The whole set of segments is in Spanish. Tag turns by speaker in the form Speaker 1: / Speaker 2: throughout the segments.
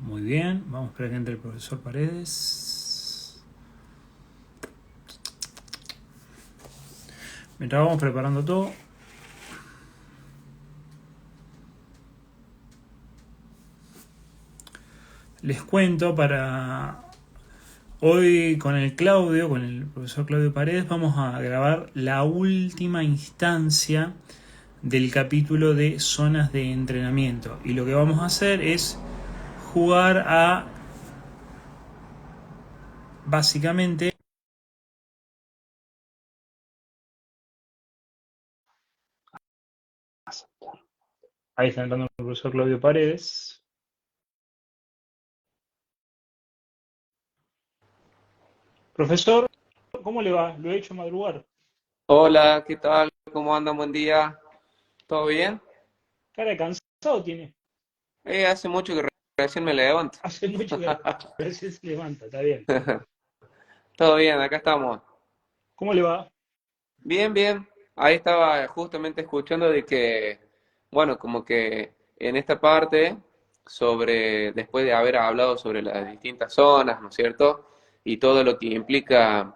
Speaker 1: Muy bien, vamos a esperar que entre el profesor Paredes. Mientras vamos preparando todo, les cuento para hoy con el Claudio, con el profesor Claudio Paredes, vamos a grabar la última instancia del capítulo de zonas de entrenamiento. Y lo que vamos a hacer es jugar a básicamente... Ahí está entrando el profesor Claudio Paredes. Profesor, ¿cómo le va? Lo he hecho madrugar.
Speaker 2: Hola, ¿qué tal? ¿Cómo andan? Buen día. ¿Todo bien?
Speaker 1: Cara de cansado tiene.
Speaker 2: Hace mucho que recién me levanto.
Speaker 1: Hace mucho que recién se levanta, está bien.
Speaker 2: Todo bien, acá estamos.
Speaker 1: ¿Cómo le va?
Speaker 2: Bien, bien. Ahí estaba justamente escuchando de que, bueno, como que en esta parte, después de haber hablado sobre las distintas zonas, ¿no es cierto? Y todo lo que implica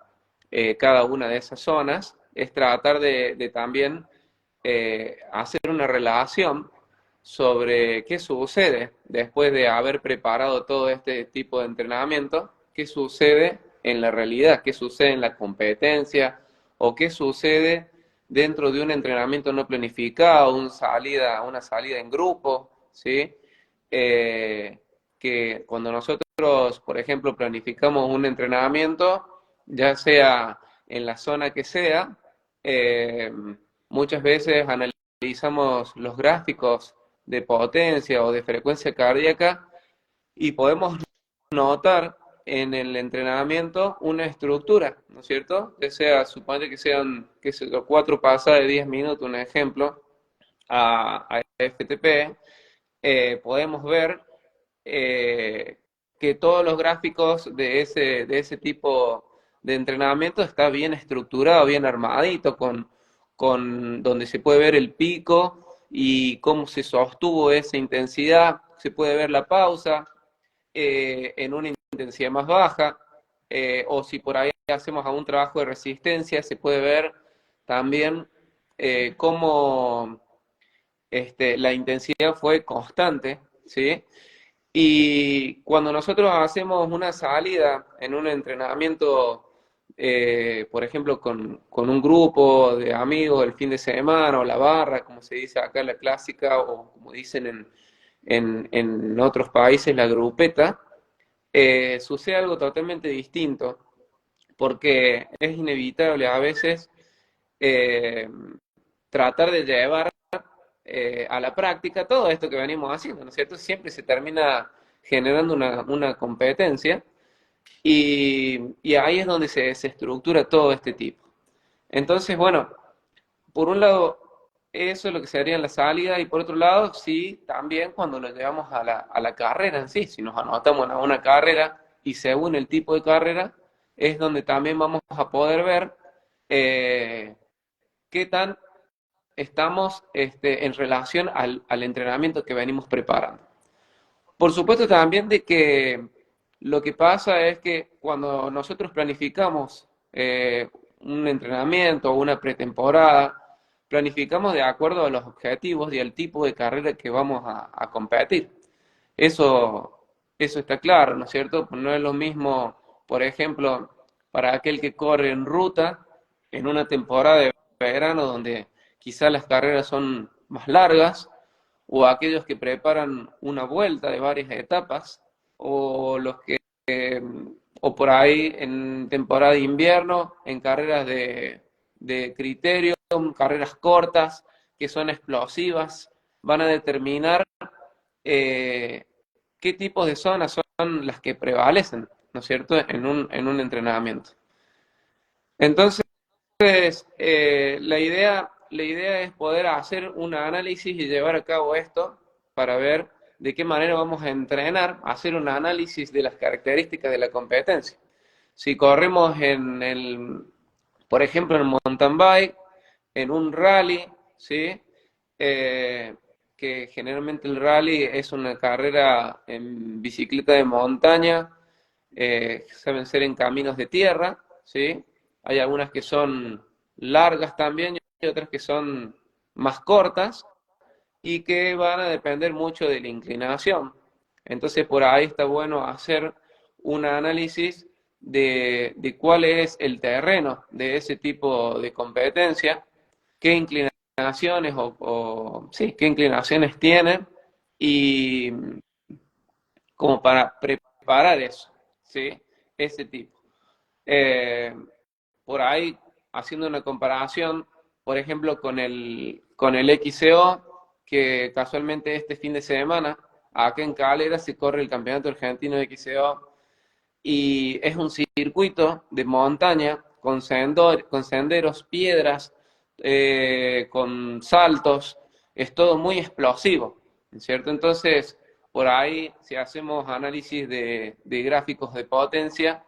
Speaker 2: cada una de esas zonas, es tratar de también hacer una relación sobre qué sucede después de haber preparado todo este tipo de entrenamiento, qué sucede en la realidad, qué sucede en la competencia o qué sucede dentro de un entrenamiento no planificado, una salida en grupo, ¿sí? Eh, que cuando nosotros, por ejemplo, planificamos un entrenamiento, ya sea en la zona que sea, eh, muchas veces analizamos los gráficos de potencia o de frecuencia cardíaca y podemos notar en el entrenamiento una estructura, ¿no es cierto? Ya sea, supone que sean, qué sé yo, 4 pasadas de 10 minutos, un ejemplo, a FTP, podemos ver eh, que todos los gráficos de ese tipo de entrenamiento está bien estructurado, bien armadito, con donde se puede ver el pico y cómo se sostuvo esa intensidad, se puede ver la pausa en una intensidad más baja, o si por ahí hacemos algún trabajo de resistencia, se puede ver también cómo la intensidad fue constante, ¿sí? Y cuando nosotros hacemos una salida en un entrenamiento, por ejemplo, con un grupo de amigos el fin de semana, o la barra, como se dice acá en la clásica, o como dicen en otros países, la grupeta, sucede algo totalmente distinto, porque es inevitable a veces eh, tratar de llevar a la práctica todo esto que venimos haciendo, ¿no es cierto? Siempre se termina generando una competencia y ahí es donde se estructura todo este tipo. Entonces, bueno, por un lado, eso es lo que sería en la salida, y por otro lado, sí, también cuando lo llevamos a la carrera en sí, si nos anotamos a una carrera y según el tipo de carrera, es donde también vamos a poder ver eh, qué tan estamos en relación al entrenamiento que venimos preparando. Por supuesto también de que lo que pasa es que cuando nosotros planificamos un entrenamiento o una pretemporada, planificamos de acuerdo a los objetivos y al tipo de carrera que vamos a competir. Eso, eso está claro, ¿no es cierto? No es lo mismo, por ejemplo, para aquel que corre en ruta en una temporada de verano donde quizás las carreras son más largas, o aquellos que preparan una vuelta de varias etapas, o los que, o por ahí en temporada de invierno, en carreras de criterio, carreras cortas, que son explosivas, van a determinar eh, qué tipos de zonas son las que prevalecen, ¿no es cierto?, en un entrenamiento. Entonces, la idea es poder hacer un análisis y llevar a cabo esto para ver de qué manera vamos a entrenar, hacer un análisis de las características de la competencia. Si corremos por ejemplo, en mountain bike, en un rally, ¿sí? Eh, que generalmente el rally es una carrera en bicicleta de montaña, saben ser en caminos de tierra, ¿sí? Hay algunas que son largas también y otras que son más cortas y que van a depender mucho de la inclinación. Entonces por ahí está bueno hacer un análisis de cuál es el terreno de ese tipo de competencia, qué inclinaciones sí, qué inclinaciones tiene y como para preparar eso, ¿sí? Ese tipo. Eh, por ahí, haciendo una comparación, por ejemplo, con el XCO, que casualmente este fin de semana, acá en Calera se corre el Campeonato Argentino de XCO y es un circuito de montaña con senderos, piedras, con saltos, es todo muy explosivo, ¿cierto? Entonces, por ahí, si hacemos análisis de gráficos de potencia,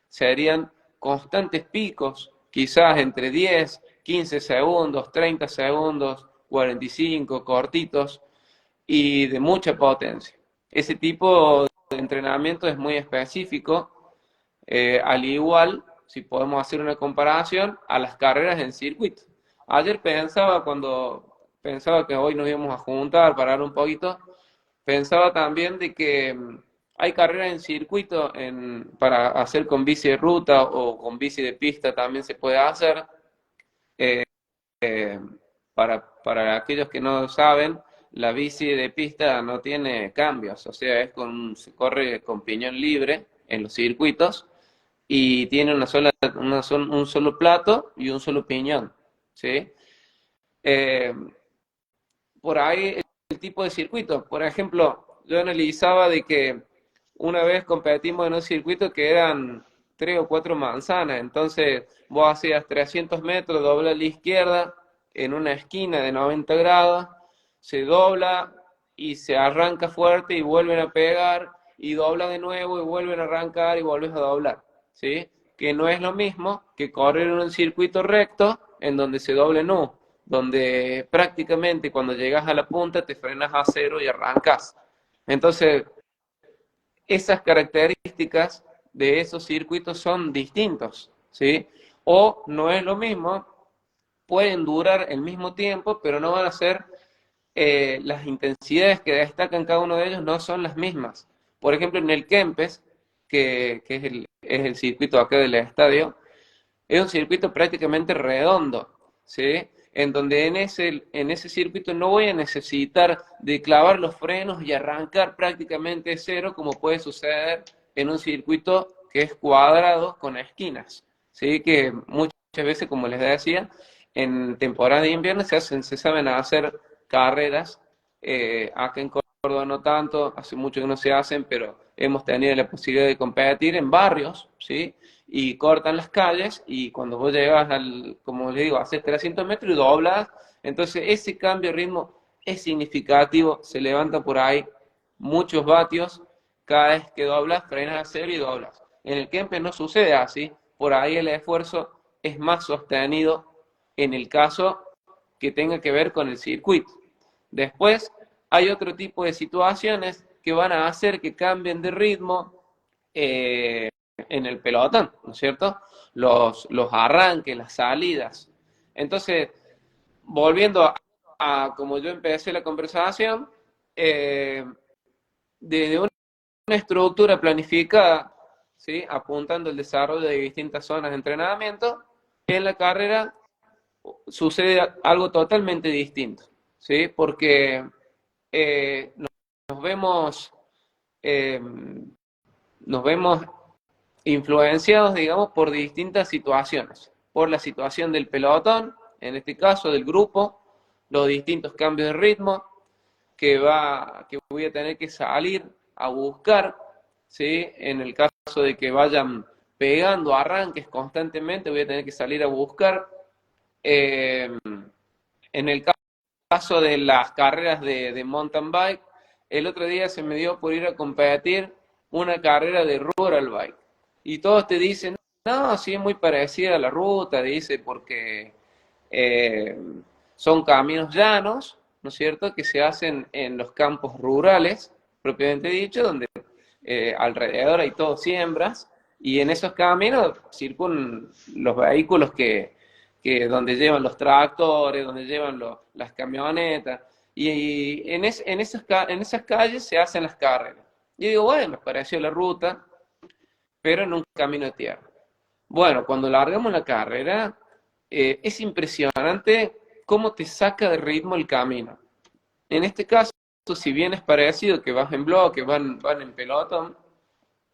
Speaker 2: serían constantes picos, quizás entre 10, 15 segundos, 30 segundos, 45, cortitos y de mucha potencia. Ese tipo de entrenamiento es muy específico, al igual, si podemos hacer una comparación, a las carreras en circuito. Ayer pensaba, cuando pensaba que hoy nos íbamos a juntar para hablar un poquito, pensaba también de que hay carreras en circuito para hacer con bici de ruta o con bici de pista también se puede hacer. Eh, para aquellos que no saben, la bici de pista no tiene cambios, o sea, se corre con piñón libre en los circuitos y tiene un solo plato y un solo piñón, ¿sí? Eh, por ahí el tipo de circuito. Por ejemplo, yo analizaba de que una vez competimos en un circuito que eran 3 o 4 manzanas, entonces vos hacías 300 metros, dobla a la izquierda en una esquina de 90 grados, se dobla y se arranca fuerte y vuelven a pegar y dobla de nuevo y vuelven a arrancar y vuelves a doblar, ¿sí? Que no es lo mismo que correr en un circuito recto en donde se doble no, donde prácticamente cuando llegas a la punta te frenas a cero y arrancas. Entonces, esas características de esos circuitos son distintos, ¿sí? O no es lo mismo, pueden durar el mismo tiempo, pero no van a ser, las intensidades que destacan cada uno de ellos no son las mismas. Por ejemplo, en el Kempes, que es el circuito acá del estadio, es un circuito prácticamente redondo, ¿sí? En donde en ese circuito no voy a necesitar de clavar los frenos y arrancar prácticamente de cero, como puede suceder en un circuito que es cuadrado con esquinas, ¿sí? Que muchas veces, como les decía, en temporada de invierno se saben hacer carreras, acá en Córdoba no tanto, hace mucho que no se hacen, pero hemos tenido la posibilidad de competir en barrios, ¿sí? Y cortan las calles y cuando vos llegas como les digo, haces 300 metros y doblas, entonces ese cambio de ritmo es significativo, se levanta por ahí muchos vatios, cada vez que doblas, frenas a cero y doblas. En el Kempes no sucede así, por ahí el esfuerzo es más sostenido en el caso que tenga que ver con el circuito. Después hay otro tipo de situaciones que van a hacer que cambien de ritmo, en el pelotón, ¿no es cierto? Los arranques, las salidas. Entonces, volviendo a como yo empecé la conversación, desde una estructura planificada, ¿sí? Apuntando el desarrollo de distintas zonas de entrenamiento, en la carrera sucede algo totalmente distinto, ¿sí? Porque nos vemos, eh, nos vemos influenciados, digamos, por distintas situaciones, por la situación del pelotón, en este caso del grupo, los distintos cambios de ritmo que voy a tener que salir a buscar, ¿sí? En el caso de que vayan pegando arranques constantemente, voy a tener que salir a buscar. En el caso de las carreras de mountain bike, el otro día se me dio por ir a competir una carrera de rural bike. Y todos te dicen, no, sí es muy parecida a la ruta, dice, porque eh, son caminos llanos, ¿no es cierto?, que se hacen en los campos rurales, propiamente dicho, donde alrededor hay todo siembras, y en esos caminos circulan los vehículos donde llevan los tractores, donde llevan las camionetas, y en esas calles se hacen las carreras. Yo digo, bueno, pareció la ruta, pero en un camino de tierra. Bueno, cuando largamos la carrera, es impresionante cómo te saca de ritmo el camino. En este caso, si bien es parecido que vas en bloque, van en pelotón,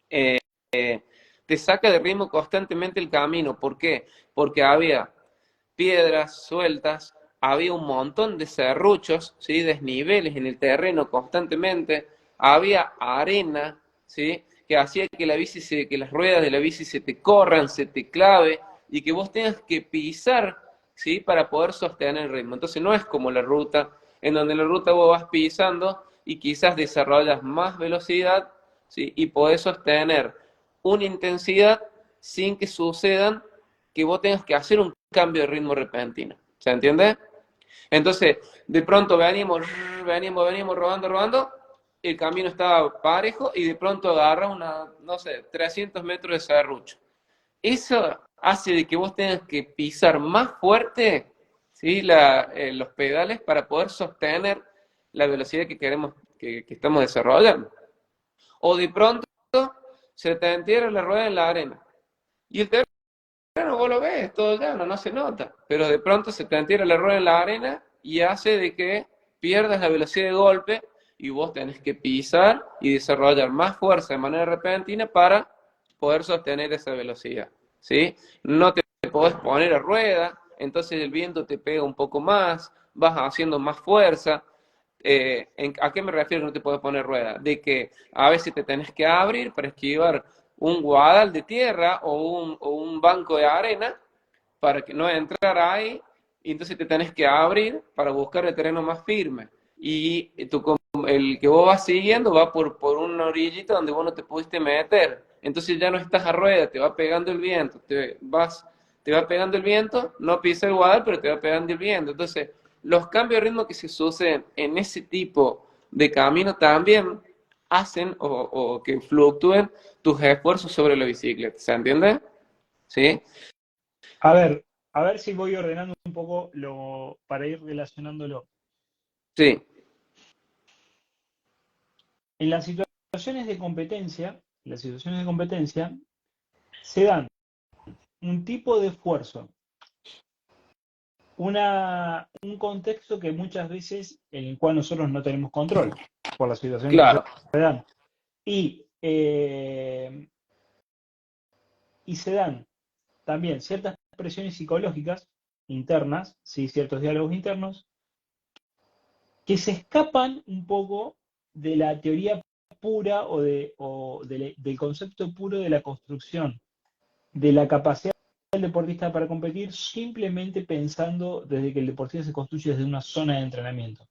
Speaker 2: eh, te saca de ritmo constantemente el camino. ¿Por qué? Porque había piedras sueltas, había un montón de serruchos, ¿sí?, desniveles en el terreno constantemente, había arena, ¿sí?, que hacía que que las ruedas de la bici se te corran, se te clave, y que vos tengas que pisar, ¿sí?, para poder sostener el ritmo. Entonces no es como la ruta, en donde la ruta vos vas pisando y quizás desarrollas más velocidad, ¿sí?, y podés sostener una intensidad sin que sucedan que vos tengas que hacer un cambio de ritmo repentino. ¿Se entiende? Entonces, de pronto venimos rodando, el camino estaba parejo y de pronto agarra no sé, 300 metros de serrucho. Eso hace de que vos tengas que pisar más fuerte, ¿sí?, los pedales para poder sostener la velocidad que queremos, que estamos desarrollando. O de pronto se te entierra la rueda en la arena. Y el terreno vos lo ves, todo llano, no se nota. Pero de pronto se te entierra la rueda en la arena y hace de que pierdas la velocidad de golpe y vos tenés que pisar y desarrollar más fuerza de manera repentina para poder sostener esa velocidad, ¿sí? No te podés poner a rueda, entonces el viento te pega un poco más, vas haciendo más fuerza. ¿A qué me refiero que no te puedes poner rueda? De que a veces te tenés que abrir para esquivar un guadal de tierra o un banco de arena para que no entrar ahí, y entonces te tenés que abrir para buscar el terreno más firme. Y el que vos vas siguiendo va por una orillita donde vos no te pudiste meter. Entonces ya no estás a rueda, te va pegando el viento, te va pegando el viento, no pisa el guadal, pero te va pegando el viento. Entonces, los cambios de ritmo que se suceden en ese tipo de camino también hacen o que fluctúen tus esfuerzos sobre la bicicleta. ¿Se entiende? ¿Sí?
Speaker 1: A ver, a ver si voy ordenando un poco para ir relacionándolo.
Speaker 2: Sí.
Speaker 1: En las situaciones de competencia se dan un tipo de esfuerzo, un contexto que muchas veces en el cual nosotros no tenemos control por las situaciones que
Speaker 2: Claro.
Speaker 1: se dan. Y se dan también ciertas presiones psicológicas internas, ¿sí?, ciertos diálogos internos, que se escapan un poco de la teoría pura del concepto puro de la construcción, de la capacidad del deportista para competir, simplemente pensando desde que el deportista se construye desde una zona de entrenamiento.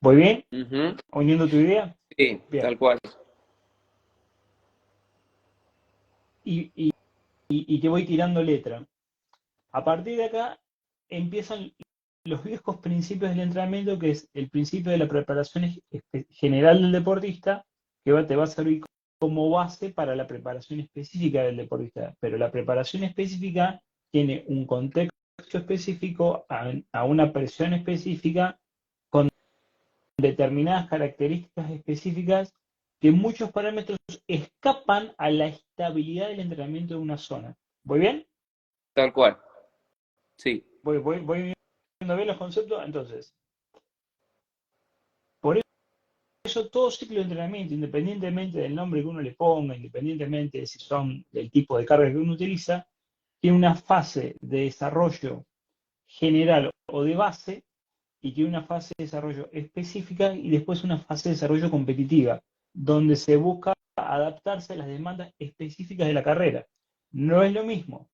Speaker 1: ¿Voy bien?
Speaker 2: Uh-huh.
Speaker 1: ¿Uniendo tu idea?
Speaker 2: Sí,
Speaker 1: Bien.
Speaker 2: tal cual.
Speaker 1: Y te voy tirando letra. A partir de acá empiezan los viejos principios del entrenamiento, que es el principio de la preparación general del deportista, que te va a servir como base para la preparación específica del deportista. Pero la preparación específica tiene un contexto específico, a una presión específica, con determinadas características específicas que muchos parámetros escapan a la estabilidad del entrenamiento de una zona. ¿Voy bien?
Speaker 2: Tal cual. Sí.
Speaker 1: Voy viendo bien los conceptos. Entonces, por eso todo ciclo de entrenamiento, independientemente del nombre que uno le ponga, independientemente de si son del tipo de carga que uno utiliza, tiene una fase de desarrollo general o de base, y tiene una fase de desarrollo específica y después una fase de desarrollo competitiva, donde se busca adaptarse a las demandas específicas de la carrera. No es lo mismo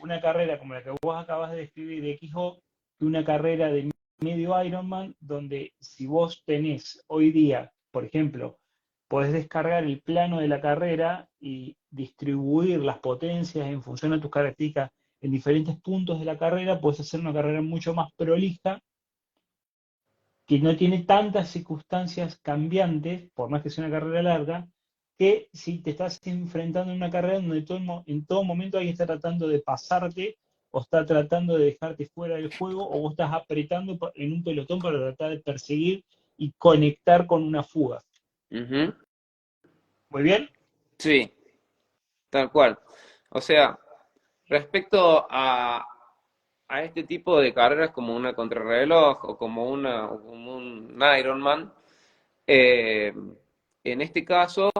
Speaker 1: una carrera como la que vos acabas de describir de XO que una carrera de medio Ironman, donde si vos tenés hoy día, por ejemplo, podés descargar el plano de la carrera y distribuir las potencias en función de tus características en diferentes puntos de la carrera, puedes hacer una carrera mucho más prolija que no tiene tantas circunstancias cambiantes, por más que sea una carrera larga, que si te estás enfrentando en una carrera donde en todo momento alguien está tratando de pasarte o está tratando de dejarte fuera del juego o vos estás apretando en un pelotón para tratar de perseguir y conectar con una fuga.
Speaker 2: Ujú.
Speaker 1: ¿Muy bien?
Speaker 2: Sí, tal cual. O sea, respecto a este tipo de carreras como una contrarreloj o como un Ironman, eh, en este caso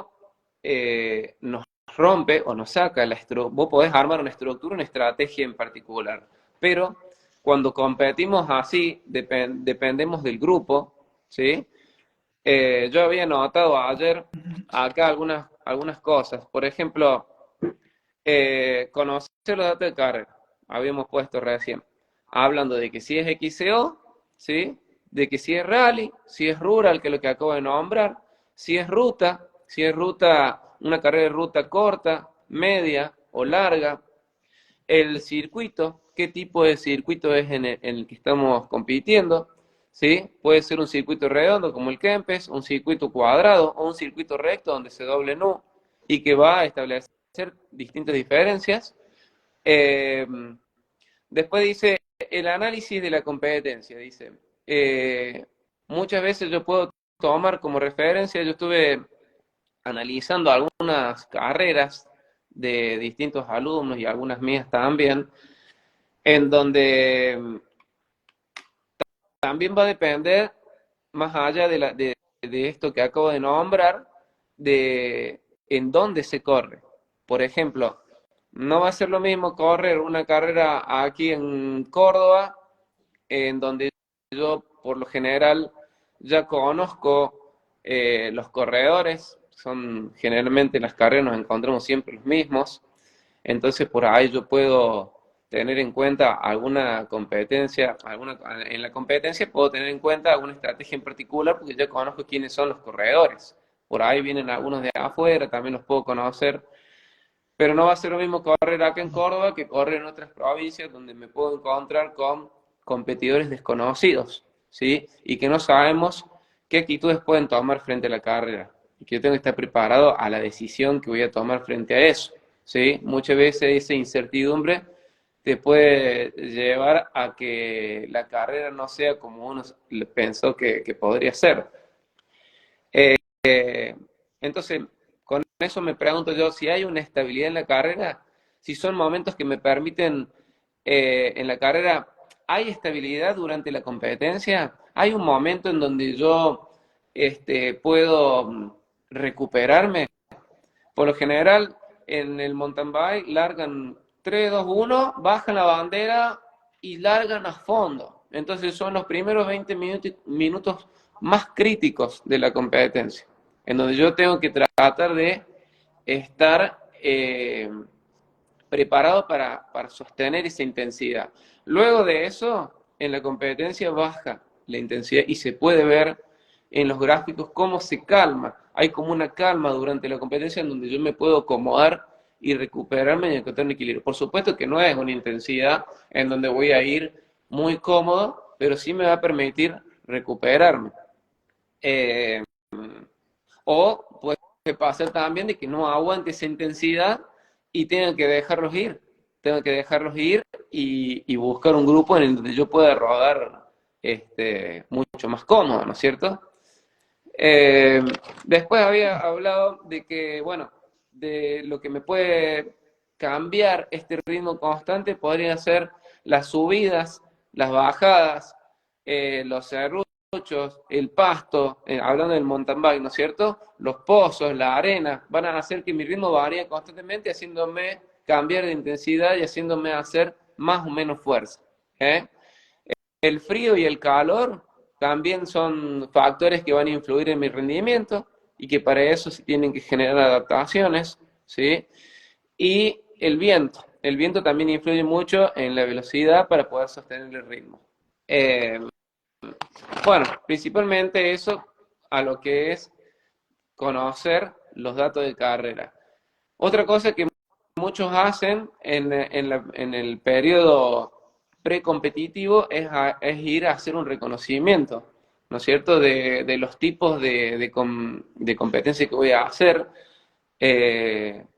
Speaker 2: nos rompe o nos saca la estructura. Vos podés armar una estructura, una estrategia en particular, pero cuando competimos así, dependemos del grupo, ¿sí? Yo había notado ayer acá algunas cosas. Por ejemplo, conocer los datos de carrera. Habíamos puesto recién. Hablando de que si es XCO, ¿sí? De que si es rally, si es rural, que es lo que acabo de nombrar, si es ruta, una carrera de ruta corta, media o larga, el circuito, qué tipo de circuito es en el que estamos compitiendo, ¿sí? Puede ser un circuito redondo como el Kempes, un circuito cuadrado o un circuito recto donde se doble nu y que va a establecer distintas diferencias. Eh, Después dice el análisis de la competencia, dice, eh, muchas veces yo puedo tomar como referencia, yo estuve analizando algunas carreras de distintos alumnos y algunas mías también, en donde también va a depender, más allá de esto que acabo de nombrar, de en dónde se corre. Por ejemplo, no va a ser lo mismo correr una carrera aquí en Córdoba, en donde yo por lo general ya conozco los corredores, son generalmente en las carreras nos encontramos siempre los mismos, entonces por ahí yo puedo tener en cuenta alguna competencia, en la competencia puedo tener en cuenta alguna estrategia en particular porque ya conozco quiénes son los corredores. Por ahí vienen algunos de afuera, también los puedo conocer, pero no va a ser lo mismo correr acá en Córdoba que correr en otras provincias donde me puedo encontrar con competidores desconocidos, ¿sí? Y que no sabemos qué actitudes pueden tomar frente a la carrera. Y que yo tengo que estar preparado a la decisión que voy a tomar frente a eso, ¿sí? Muchas veces esa incertidumbre te puede llevar a que la carrera no sea como uno pensó que podría ser. Entonces, con eso me pregunto yo si hay una estabilidad en la carrera, si son momentos que me permiten en la carrera, ¿hay estabilidad durante la competencia? ¿Hay un momento en donde yo puedo recuperarme? Por lo general, en el mountain bike largan 3, 2, 1, bajan la bandera y largan a fondo. Entonces son los primeros 20 minutos más críticos de la competencia, en donde yo tengo que tratar de estar preparado para sostener esa intensidad. Luego de eso, en la competencia baja la intensidad y se puede ver en los gráficos cómo se calma. Hay como una calma durante la competencia en donde yo me puedo acomodar y recuperarme y encontrar un equilibrio. Por supuesto que no es una intensidad en donde voy a ir muy cómodo, pero sí me va a permitir recuperarme. Eh, o puede pasar también de que no aguante esa intensidad y tengan que dejarlos ir. Tengo que dejarlos ir y buscar un grupo en el donde yo pueda rodar mucho más cómodo, ¿no es cierto? Eh, Después había hablado de que, bueno, de lo que me puede cambiar este ritmo constante podrían ser las subidas, las bajadas, los serruchos, el pasto, hablando del mountain bike, ¿no es cierto? Los pozos, la arena, van a hacer que mi ritmo varíe constantemente, haciéndome cambiar de intensidad y haciéndome hacer más o menos fuerza. ¿Eh? El frío y el calor también son factores que van a influir en mi rendimiento y que para eso se tienen que generar adaptaciones, ¿sí? Y el viento también influye mucho en la velocidad para poder sostener el ritmo. Eh, bueno, principalmente eso a lo que es conocer los datos de carrera. Otra cosa que muchos hacen en el periodo precompetitivo es ir a hacer un reconocimiento. ¿no es cierto?, de los tipos de competencia que voy a hacer.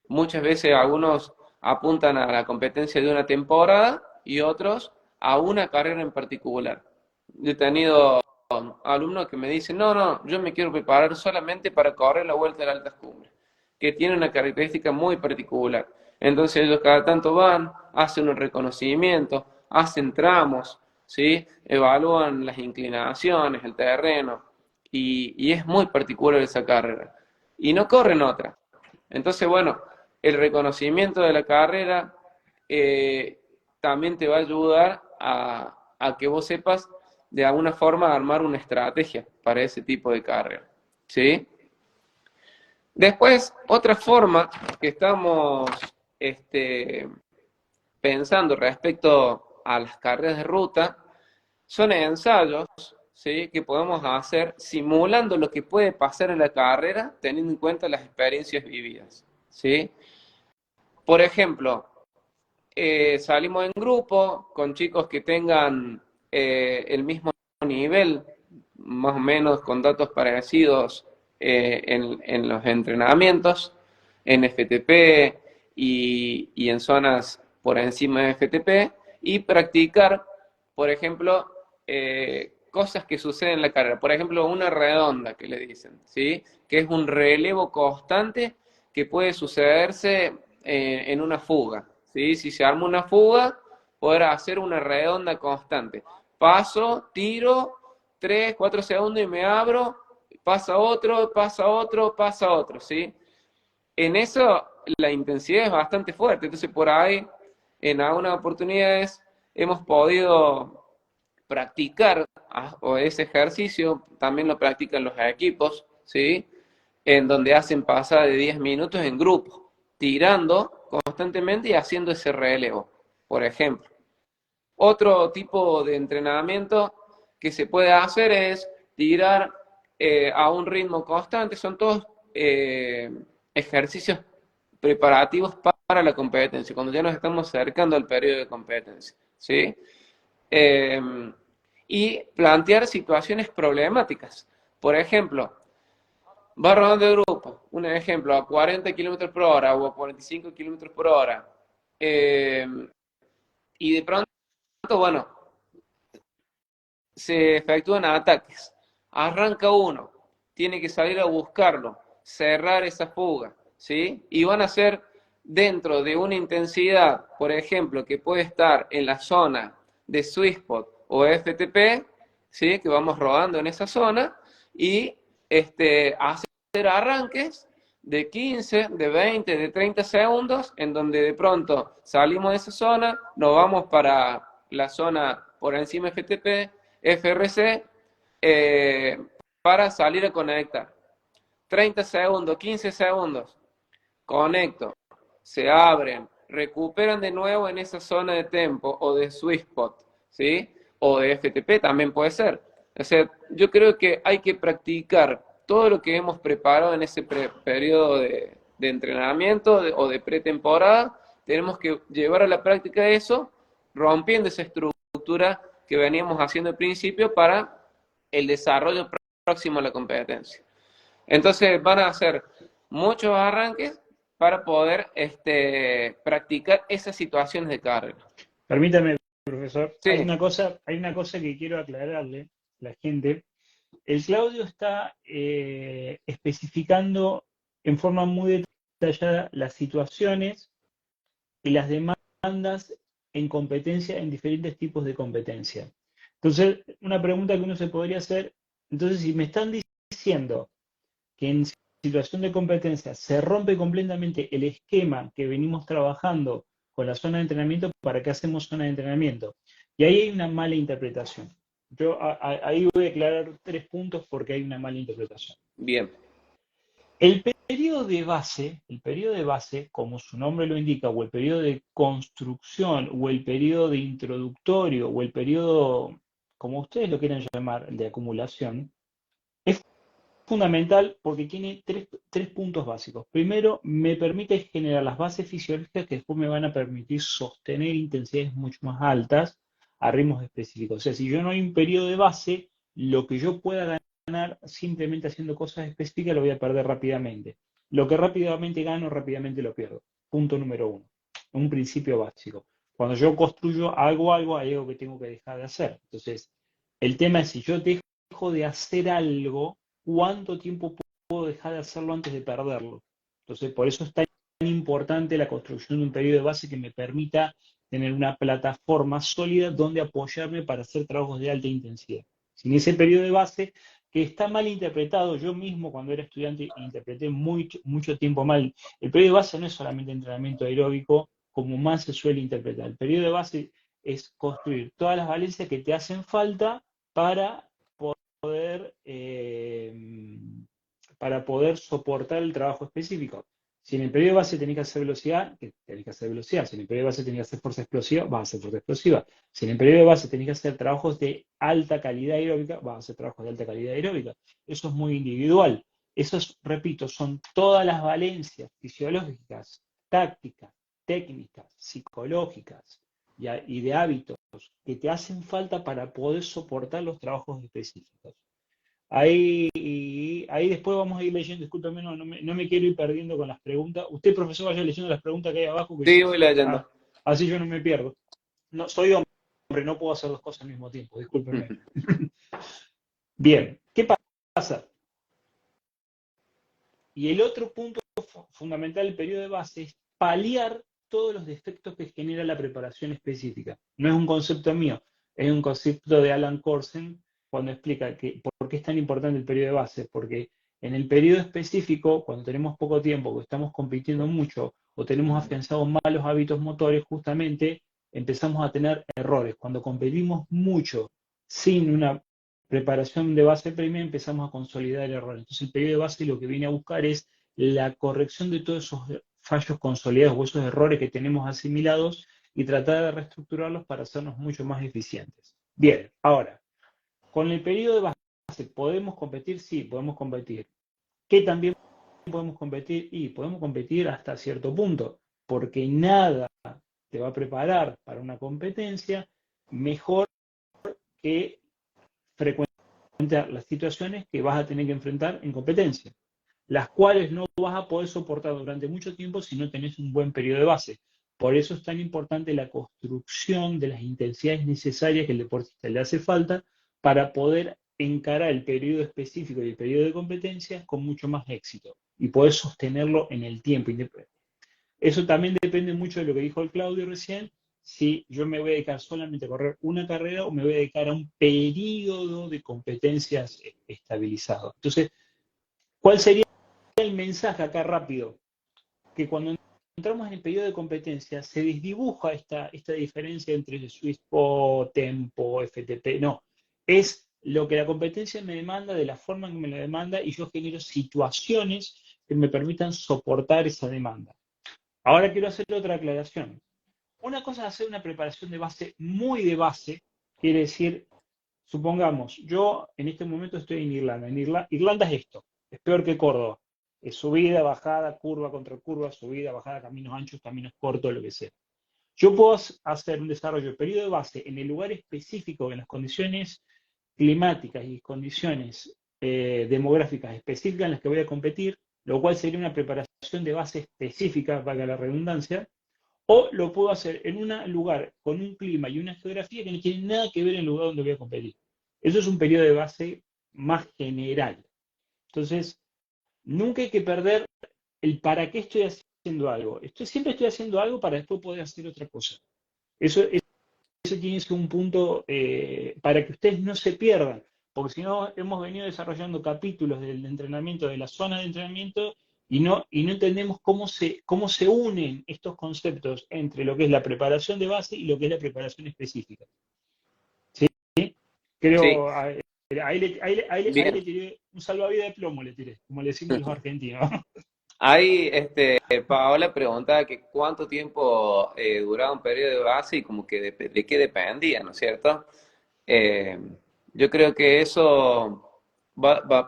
Speaker 2: Muchas veces algunos apuntan a la competencia de una temporada y otros a una carrera en particular. Yo he tenido alumnos que me dicen, no, no, yo me quiero preparar solamente para correr la Vuelta de las Altas Cumbres, que tiene una característica muy particular. Entonces ellos cada tanto van, hacen un reconocimiento, hacen tramos, ¿sí? Evalúan las inclinaciones, el terreno, y es muy particular esa carrera. Y no corren otra. Entonces, bueno, el reconocimiento de la carrera eh, también te va a ayudar a que vos sepas de alguna forma armar una estrategia para ese tipo de carrera, ¿sí? Después, otra forma que estamos este, pensando respecto a las carreras de ruta son ensayos, ¿sí?, que podemos hacer simulando lo que puede pasar en la carrera, teniendo en cuenta las experiencias vividas, ¿sí? Por ejemplo, salimos en grupo con chicos que tengan el mismo nivel, más o menos con datos parecidos en los entrenamientos, en FTP y en zonas por encima de FTP, y practicar, por ejemplo, cosas que suceden en la carrera. Por ejemplo, una redonda que le dicen, ¿sí?, que es un relevo constante que puede sucederse en una fuga, ¿sí? Si se arma una fuga, poder hacer una redonda constante. Paso, tiro, 3 4 segundos y me abro, pasa otro, pasa otro, pasa otro, ¿sí? En eso la intensidad es bastante fuerte, entonces por ahí en algunas oportunidades hemos podido practicar o ese ejercicio, también lo practican los equipos, ¿sí?, en donde hacen pasada de 10 minutos en grupo, tirando constantemente y haciendo ese relevo, por ejemplo. Otro tipo de entrenamiento que se puede hacer es tirar a un ritmo constante, son todos ejercicios preparativos para la competencia, cuando ya nos estamos acercando al periodo de competencia, ¿sí? Eh, y plantear situaciones problemáticas. Por ejemplo, va rodando de grupo, un ejemplo, a 40 kilómetros por hora o a 45 kilómetros por hora. Eh, y de pronto, bueno, se efectúan ataques. Arranca uno, tiene que salir a buscarlo, cerrar esa fuga, ¿sí? Y van a ser dentro de una intensidad, por ejemplo, que puede estar en la zona de sweet spot o FTP, ¿sí?, que vamos rodando en esa zona, y hacer arranques de 15, de 20, de 30 segundos, en donde de pronto salimos de esa zona, nos vamos para la zona por encima de FTP, FRC, para salir a conectar. 30 segundos, 15 segundos, conecto, se abren, recuperan de nuevo en esa zona de tempo o de sweet spot, ¿sí? O de FTP también puede ser. O sea, yo creo que hay que practicar todo lo que hemos preparado en ese periodo de entrenamiento o de pretemporada. Tenemos que llevar a la práctica eso, rompiendo esa estructura que veníamos haciendo al principio para el desarrollo próximo a la competencia. Entonces van a hacer muchos arranques para poder practicar esas situaciones de carrera.
Speaker 1: Permítame, profesor,
Speaker 2: Sí,
Speaker 1: hay una cosa que quiero aclararle a la gente. El Claudio está especificando en forma muy detallada las situaciones y las demandas en competencia, en diferentes tipos de competencia. Entonces, una pregunta que uno se podría hacer, entonces, si me están diciendo que en situación de competencia se rompe completamente el esquema que venimos trabajando con la zona de entrenamiento, ¿para qué hacemos zona de entrenamiento? Y ahí hay una mala interpretación. Yo ahí voy a aclarar 3 puntos porque hay una mala interpretación.
Speaker 2: bien,
Speaker 1: El periodo de base, como su nombre lo indica, o el periodo de construcción, o el periodo de introductorio, o el periodo, como ustedes lo quieran llamar, de acumulación, es fundamental porque tiene tres puntos básicos. Primero, me permite generar las bases fisiológicas que después me van a permitir sostener intensidades mucho más altas a ritmos específicos. O sea, si yo no hay un periodo de base, lo que yo pueda ganar simplemente haciendo cosas específicas lo voy a perder rápidamente. Lo que rápidamente gano, rápidamente lo pierdo. Punto número uno. Un principio básico. Cuando yo construyo algo, hay algo que tengo que dejar de hacer. Entonces, el tema es si yo dejo de hacer algo, ¿cuánto tiempo puedo dejar de hacerlo antes de perderlo? Entonces, por eso es tan importante la construcción de un periodo de base que me permita tener una plataforma sólida donde apoyarme para hacer trabajos de alta intensidad. Sin ese periodo de base, que está mal interpretado, yo mismo cuando era estudiante interpreté mucho tiempo mal. El periodo de base no es solamente entrenamiento aeróbico, como más se suele interpretar. El periodo de base es construir todas las valencias que te hacen falta para poder, soportar el trabajo específico. Si en el periodo de base tenés que hacer velocidad, tenés que hacer velocidad. Si en el periodo de base tenés que hacer fuerza explosiva, vas a hacer fuerza explosiva. Si en el periodo de base tenés que hacer trabajos de alta calidad aeróbica, vas a hacer trabajos de alta calidad aeróbica. Eso es muy individual. Eso, repito, son todas las valencias fisiológicas, tácticas, técnicas, psicológicas y de hábitos que te hacen falta para poder soportar los trabajos específicos. Ahí después vamos a ir leyendo, discúlpeme, no me quiero ir perdiendo con las preguntas. Usted, profesor, vaya leyendo las preguntas que hay abajo,
Speaker 2: Sí, voy leyendo.
Speaker 1: así yo no me pierdo. No, soy hombre, no puedo hacer dos cosas al mismo tiempo, discúlpeme. Bien, ¿qué pasa? Y el otro punto fundamental del periodo de base es paliar todos los defectos que genera la preparación específica. No es un concepto mío, es un concepto de Alan Corsen cuando explica por qué es tan importante el periodo de base, porque en el periodo específico, cuando tenemos poco tiempo, que estamos compitiendo mucho o tenemos afianzados malos hábitos motores, justamente empezamos a tener errores. Cuando competimos mucho sin una preparación de base previa, empezamos a consolidar el error. Entonces el periodo de base lo que viene a buscar es la corrección de todos esos fallos consolidados o esos errores que tenemos asimilados y tratar de reestructurarlos para hacernos mucho más eficientes. Bien, ahora, con el periodo de base, ¿podemos competir? Sí, podemos competir. ¿Qué también podemos competir? Y podemos competir hasta cierto punto, porque nada te va a preparar para una competencia mejor que frecuentar las situaciones que vas a tener que enfrentar en competencia, las cuales no vas a poder soportar durante mucho tiempo si no tenés un buen periodo de base. Por eso es tan importante la construcción de las intensidades necesarias que el deportista le hace falta para poder encarar el periodo específico y el periodo de competencias con mucho más éxito y poder sostenerlo en el tiempo. Eso también depende mucho de lo que dijo el Claudio recién, si yo me voy a dedicar solamente a correr una carrera o me voy a dedicar a un periodo de competencias estabilizado. Entonces, ¿cuál sería el mensaje acá rápido? Que cuando entramos en el periodo de competencia se desdibuja esta diferencia entre sweet spot, tempo, FTP. No, es lo que la competencia me demanda, de la forma que me la demanda, y yo genero situaciones que me permitan soportar esa demanda. Ahora quiero hacer otra aclaración. Una cosa es hacer una preparación de base muy de base, quiere decir, supongamos, yo en este momento estoy en Irlanda. Irlanda es esto, es peor que Córdoba. Es subida, bajada, curva contra curva, subida, bajada, caminos anchos, caminos cortos, lo que sea. Yo puedo hacer un desarrollo de periodo de base en el lugar específico, en las condiciones climáticas y condiciones demográficas específicas en las que voy a competir, lo cual sería una preparación de base específica, valga la redundancia, o lo puedo hacer en un lugar con un clima y una geografía que no tiene nada que ver en el lugar donde voy a competir. Eso es un periodo de base más general. Entonces, nunca hay que perder el para qué estoy haciendo algo. Siempre estoy haciendo algo para después poder hacer otra cosa. Eso tiene que ser un punto para que ustedes no se pierdan, porque si no hemos venido desarrollando capítulos del entrenamiento, de la zona de entrenamiento, y no entendemos cómo se unen estos conceptos entre lo que es la preparación de base y lo que es la preparación específica. ¿Sí?
Speaker 2: Sí,
Speaker 1: Creo, ahí le
Speaker 2: bien.
Speaker 1: tiré un salvavidas de plomo, le tiré, como le decimos los argentinos.
Speaker 2: Ahí, Paola preguntaba que cuánto tiempo duraba un periodo de base y como que de qué dependía, ¿no es cierto? Eh, yo creo que eso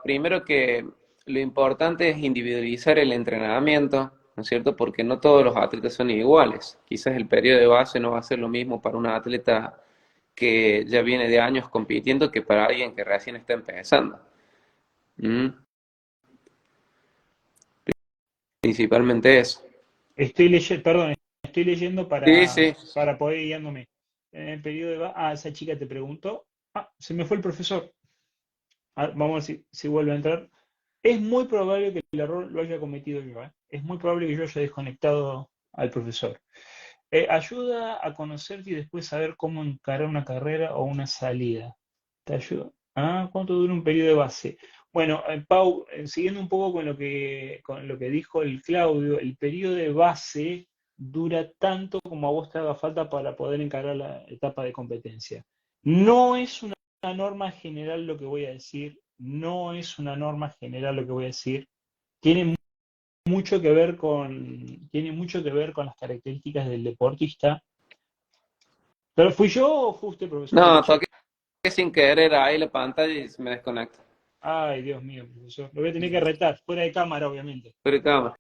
Speaker 2: primero que lo importante es individualizar el entrenamiento, ¿no es cierto? Porque no todos los atletas son iguales. Quizás el periodo de base no va a ser lo mismo para un atleta que ya viene de años compitiendo que para alguien que recién está empezando. Mm, Principalmente eso.
Speaker 1: Estoy leyendo, perdón, estoy leyendo
Speaker 2: Sí, sí.
Speaker 1: para poder ir guiándome. En el periodo de... esa chica te preguntó. Se me fue el profesor. Vamos a ver si vuelve a entrar. Es muy probable que el error lo haya cometido yo, ¿eh? Es muy probable que yo haya desconectado al profesor. Ayuda a conocerte y después saber cómo encarar una carrera o una salida. ¿Te ayuda? ¿Cuánto dura un periodo de base? Bueno, Pau, siguiendo un poco con lo que dijo el Claudio, el periodo de base dura tanto como a vos te haga falta para poder encarar la etapa de competencia. No es una norma general lo que voy a decir, no es una norma general lo que voy a decir. Tiene tiene mucho que ver con las características del deportista. ¿Pero fui yo o fue usted, profesor, del
Speaker 2: No,
Speaker 1: chat?
Speaker 2: toqué sin querer ahí la pantalla y se me desconecta.
Speaker 1: Ay, Dios mío, profesor. Lo voy a tener que retar, fuera de cámara, obviamente.
Speaker 2: Pero cámara.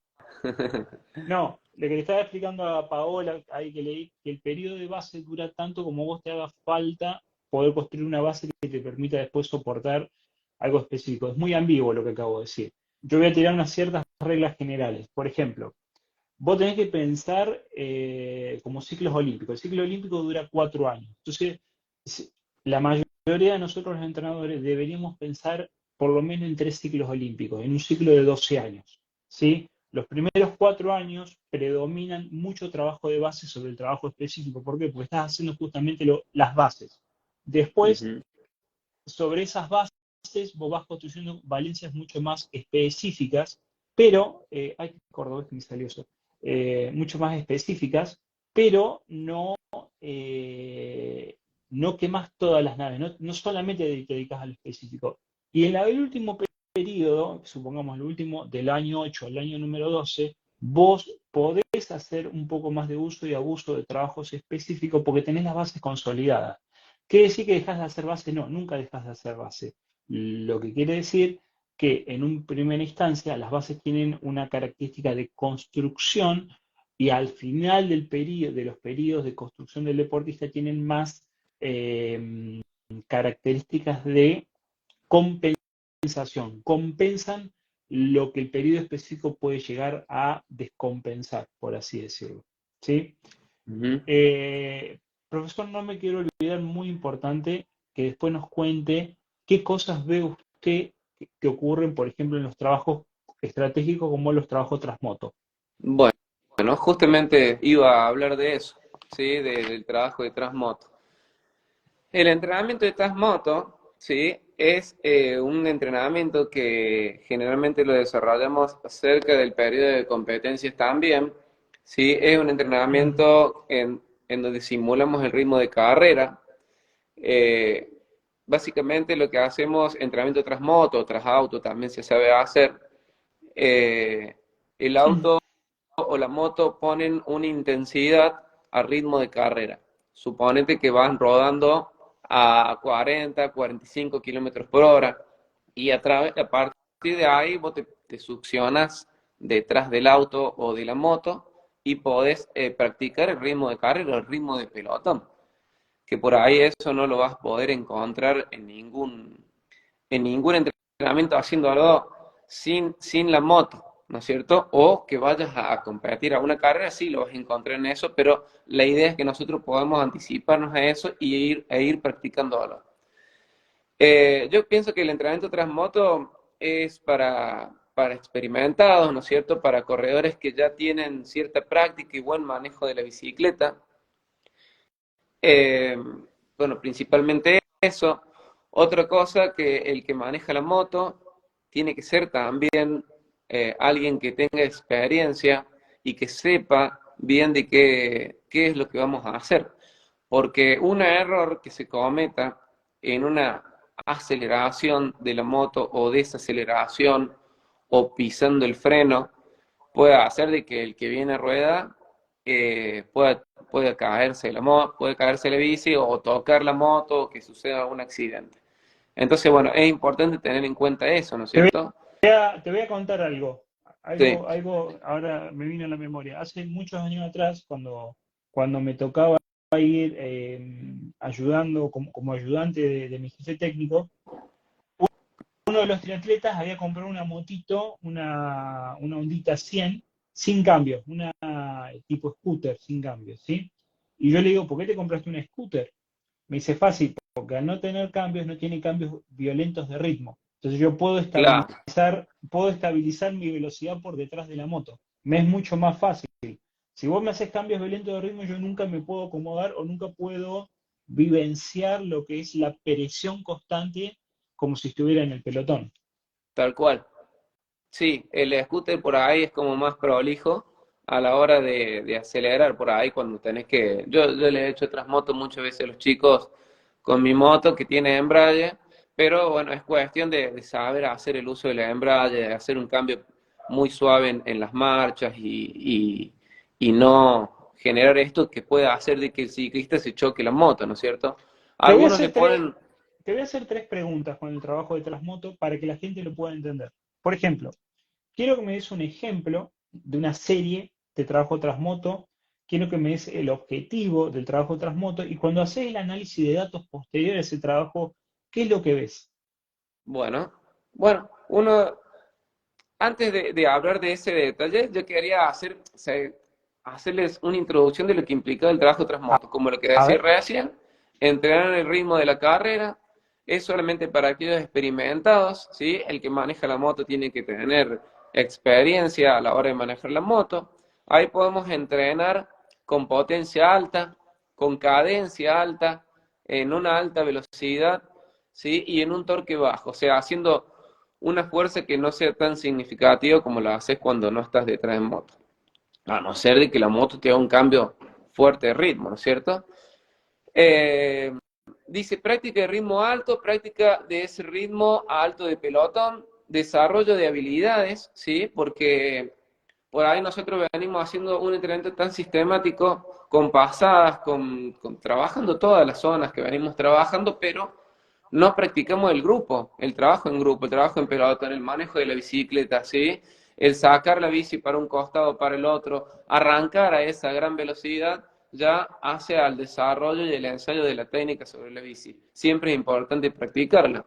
Speaker 1: No, lo que le estaba explicando a Paola, ahí que leí, que el periodo de base dura tanto como vos te haga falta poder construir una base que te permita después soportar algo específico. Es muy ambiguo lo que acabo de decir. Yo voy a tirar unas ciertas reglas generales. Por ejemplo, vos tenés que pensar como ciclos olímpicos. El ciclo olímpico dura 4 años. Entonces, la mayoría de nosotros los entrenadores deberíamos pensar por lo menos en 3 ciclos olímpicos, en un ciclo de 12 años. ¿Sí? Los primeros 4 años predominan mucho trabajo de base sobre el trabajo específico. ¿Por qué? Porque estás haciendo justamente las bases. Después,
Speaker 2: Ujú.
Speaker 1: sobre esas bases, vos vas construyendo valencias mucho más específicas, pero, ay, cordobés que me salió eso, mucho más específicas, pero no quemas todas las naves, no solamente te dedicas a lo específico. Y en el último periodo, supongamos el último, del año 8 al año número 12, vos podés hacer un poco más de uso y abuso de trabajos específicos porque tenés las bases consolidadas. ¿Quiere decir que dejas de hacer base? No, nunca dejas de hacer base. Lo que quiere decir que en una primera instancia las bases tienen una característica de construcción y al final de los periodos de construcción del deportista tienen más características de compensación. Compensan lo que el periodo específico puede llegar a descompensar, por así decirlo. ¿Sí?
Speaker 2: Ujú.
Speaker 1: Eh, Profesor, no me quiero olvidar, muy importante, que después nos cuente qué cosas ve usted que ocurren, por ejemplo, en los trabajos estratégicos como los trabajos transmoto.
Speaker 2: Bueno, justamente iba a hablar de eso, ¿sí? Del trabajo de Transmoto. El entrenamiento de Transmoto, ¿sí? Es un entrenamiento que generalmente lo desarrollamos cerca del periodo de competencias también, ¿sí? Es un
Speaker 1: Ujú.
Speaker 2: entrenamiento en donde simulamos el ritmo de carrera. Eh, Básicamente lo que hacemos, entrenamiento tras moto, tras auto, también se sabe hacer. Eh, el auto o la moto ponen una intensidad a ritmo de carrera. Suponete que van rodando a 40, 45 kilómetros por hora y a partir de ahí vos te succionas detrás del auto o de la moto y podés practicar el ritmo de carrera, el ritmo de pelotón, que por ahí eso no lo vas a poder encontrar en ningún entrenamiento haciéndolo sin la moto, ¿no es cierto? O que vayas a competir a una carrera, sí lo vas a encontrar en eso, pero la idea es que nosotros podamos anticiparnos a eso e ir practicándolo. Yo pienso que el entrenamiento tras moto es para experimentados, ¿no es cierto? Para corredores que ya tienen cierta práctica y buen manejo de la bicicleta. Eh, bueno, principalmente eso. Otra cosa que el que maneja la moto tiene que ser también alguien que tenga experiencia y que sepa bien de qué es lo que vamos a hacer. Porque un error que se cometa en una aceleración de la moto o desaceleración o pisando el freno puede hacer de que el que viene a rueda pueda caerse puede caerse la bici o tocar la moto o que suceda un accidente. Entonces, bueno, es importante tener en cuenta eso, ¿no es
Speaker 1: Te voy
Speaker 2: cierto?
Speaker 1: te voy a contar algo.
Speaker 2: Sí.
Speaker 1: Algo ahora me vino a la memoria. Hace muchos años atrás, cuando me tocaba ir ayudando como ayudante de mi jefe técnico, uno de los triatletas había comprado una motito, una Hondita 100, sin cambios, una tipo scooter, sin cambios, ¿sí? Y yo le digo, ¿por qué te compraste una scooter? Me dice, fácil, porque al no tener cambios, no tiene cambios violentos de ritmo. Entonces yo
Speaker 2: Claro,
Speaker 1: puedo estabilizar mi velocidad por detrás de la moto. Me es mucho más fácil. Si vos me haces cambios violentos de ritmo, yo nunca me puedo acomodar o nunca puedo vivenciar lo que es la presión constante como si estuviera en el pelotón.
Speaker 2: tal cual. Sí, el scooter por ahí es como más prolijo a la hora de acelerar por ahí cuando tenés que... Yo le he hecho otras motos muchas veces a los chicos con mi moto que tiene embrague, pero bueno, es cuestión de saber hacer el uso de la embrague, de hacer un cambio muy suave en las marchas y no generar esto que pueda hacer de que el ciclista se choque la moto, ¿no es cierto?
Speaker 1: Te voy a
Speaker 2: Algunos le
Speaker 1: hacer tres,
Speaker 2: ponen...
Speaker 1: te voy a hacer tres preguntas con el trabajo de Transmoto para que la gente lo pueda entender. Por ejemplo, quiero que me des un ejemplo de una serie de trabajo Transmoto. Quiero que me des el objetivo del trabajo Transmoto y cuando haces el análisis de datos posterior a ese trabajo, ¿qué es lo que ves?
Speaker 2: Bueno, bueno, uno, antes de hablar de ese detalle, yo quería hacerles una introducción de lo que implica el trabajo tras
Speaker 1: A,
Speaker 2: moto. Como lo que
Speaker 1: a
Speaker 2: decía
Speaker 1: ver,
Speaker 2: recién, entrenar el ritmo de la carrera es solamente para aquellos experimentados, ¿sí? El que maneja la moto tiene que tener experiencia a la hora de manejar la moto. Ahí podemos entrenar con potencia alta, con cadencia alta, en una alta velocidad, ¿sí? Y en un torque bajo, o sea, haciendo una fuerza que no sea tan significativa como la haces cuando no estás detrás de moto. A no ser de que la moto te haga un cambio fuerte de ritmo, ¿no es cierto? Eh, Dice práctica de ritmo alto, práctica de ese ritmo alto de pelotón, desarrollo de habilidades, ¿sí? Porque por ahí nosotros venimos haciendo un entrenamiento tan sistemático, con pasadas, trabajando todas las zonas que venimos trabajando, pero no practicamos el grupo, el trabajo en grupo, el trabajo en pelotón, el manejo de la bicicleta, ¿sí? El sacar la bici para un costado, para el otro, arrancar a esa gran velocidad, ya hace al desarrollo y el ensayo de la técnica sobre la bici. Siempre es importante practicarla.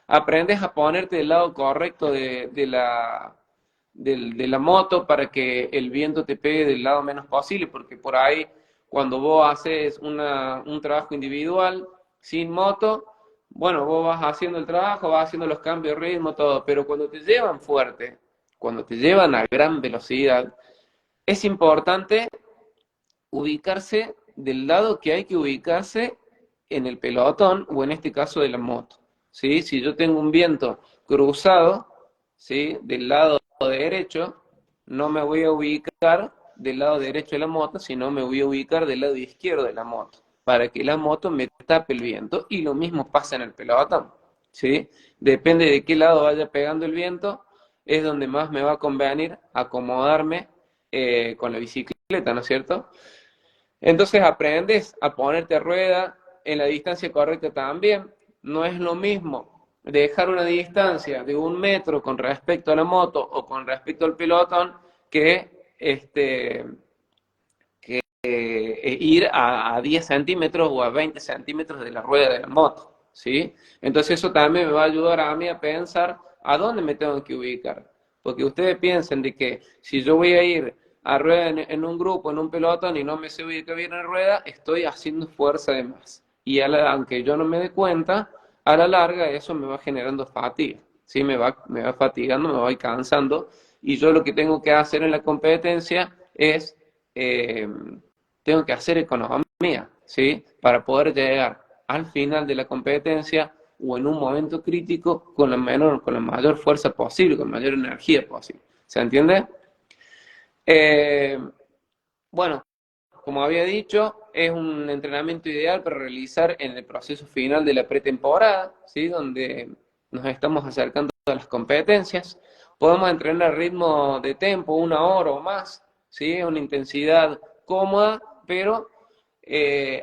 Speaker 2: Aprendes a ponerte del lado correcto de la moto para que el viento te pegue del lado menos posible, porque por ahí cuando vos haces un trabajo individual sin moto, bueno, vos vas haciendo el trabajo, vas haciendo los cambios de ritmo, todo, pero cuando te llevan fuerte, cuando te llevan a gran velocidad, es importante ubicarse del lado que hay que ubicarse en el pelotón o en este caso de la moto. ¿Sí? Si yo tengo un viento cruzado, ¿sí? Del lado derecho, no me voy a ubicar del lado derecho de la moto, sino me voy a ubicar del lado izquierdo de la moto, para que la moto me tape el viento. Y lo mismo pasa en el pelotón. ¿Sí? Depende de qué lado vaya pegando el viento, es donde más me va a convenir acomodarme con la bicicleta, ¿no es cierto? Entonces aprendes a ponerte a rueda en la distancia correcta también. No es lo mismo dejar una distancia de 1 metro con respecto a la moto o con respecto al pelotón que, ir a 10 centímetros o a 20 centímetros de la rueda de la moto, ¿sí? Entonces eso también me va a ayudar a mí a pensar a dónde me tengo que ubicar. Porque ustedes piensen de que si yo voy a ir a rueda en un grupo, en un pelotón y no me sé ubicar bien en rueda, estoy haciendo fuerza de más. Y aunque yo no me dé cuenta, a la larga eso me va generando fatiga, ¿sí? Me va fatigando, me va cansando. Y yo lo que tengo que hacer en la competencia es... eh, tengo que hacer economía, ¿sí? Para poder llegar al final de la competencia o en un momento crítico con la mayor fuerza posible, con la mayor energía posible. ¿Se entiende? Eh, bueno, como había dicho, es un entrenamiento ideal para realizar en el proceso final de la pretemporada, ¿sí? Donde nos estamos acercando a las competencias. Podemos entrenar a ritmo de tempo, 1 hora o más, ¿sí? Una intensidad cómoda, pero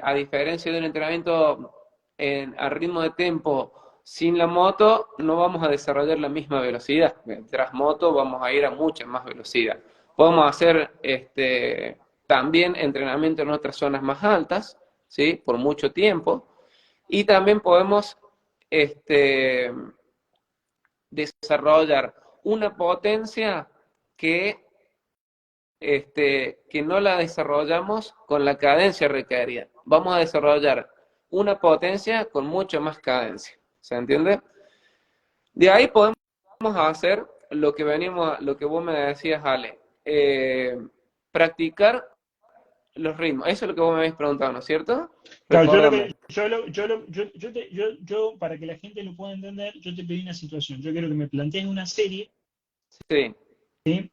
Speaker 2: a diferencia de un entrenamiento a ritmo de tempo sin la moto, no vamos a desarrollar la misma velocidad. Tras moto vamos a ir a mucha más velocidad. Podemos hacer también entrenamiento en otras zonas más altas, ¿sí? Por mucho tiempo. Y también podemos este, desarrollar una potencia que, que no la desarrollamos con la cadencia requerida. Vamos a desarrollar una potencia con mucho más cadencia. ¿Se entiende? De ahí podemos hacer lo que venimos, lo que vos me decías, Ale. Practicar los ritmos. Eso es lo que vos me habéis preguntado, ¿no es cierto?
Speaker 1: Claro,
Speaker 2: Recordame.
Speaker 1: para que la gente lo pueda entender, yo te pedí una situación. Yo quiero que me plantees una serie,
Speaker 2: Sí,
Speaker 1: ¿sí?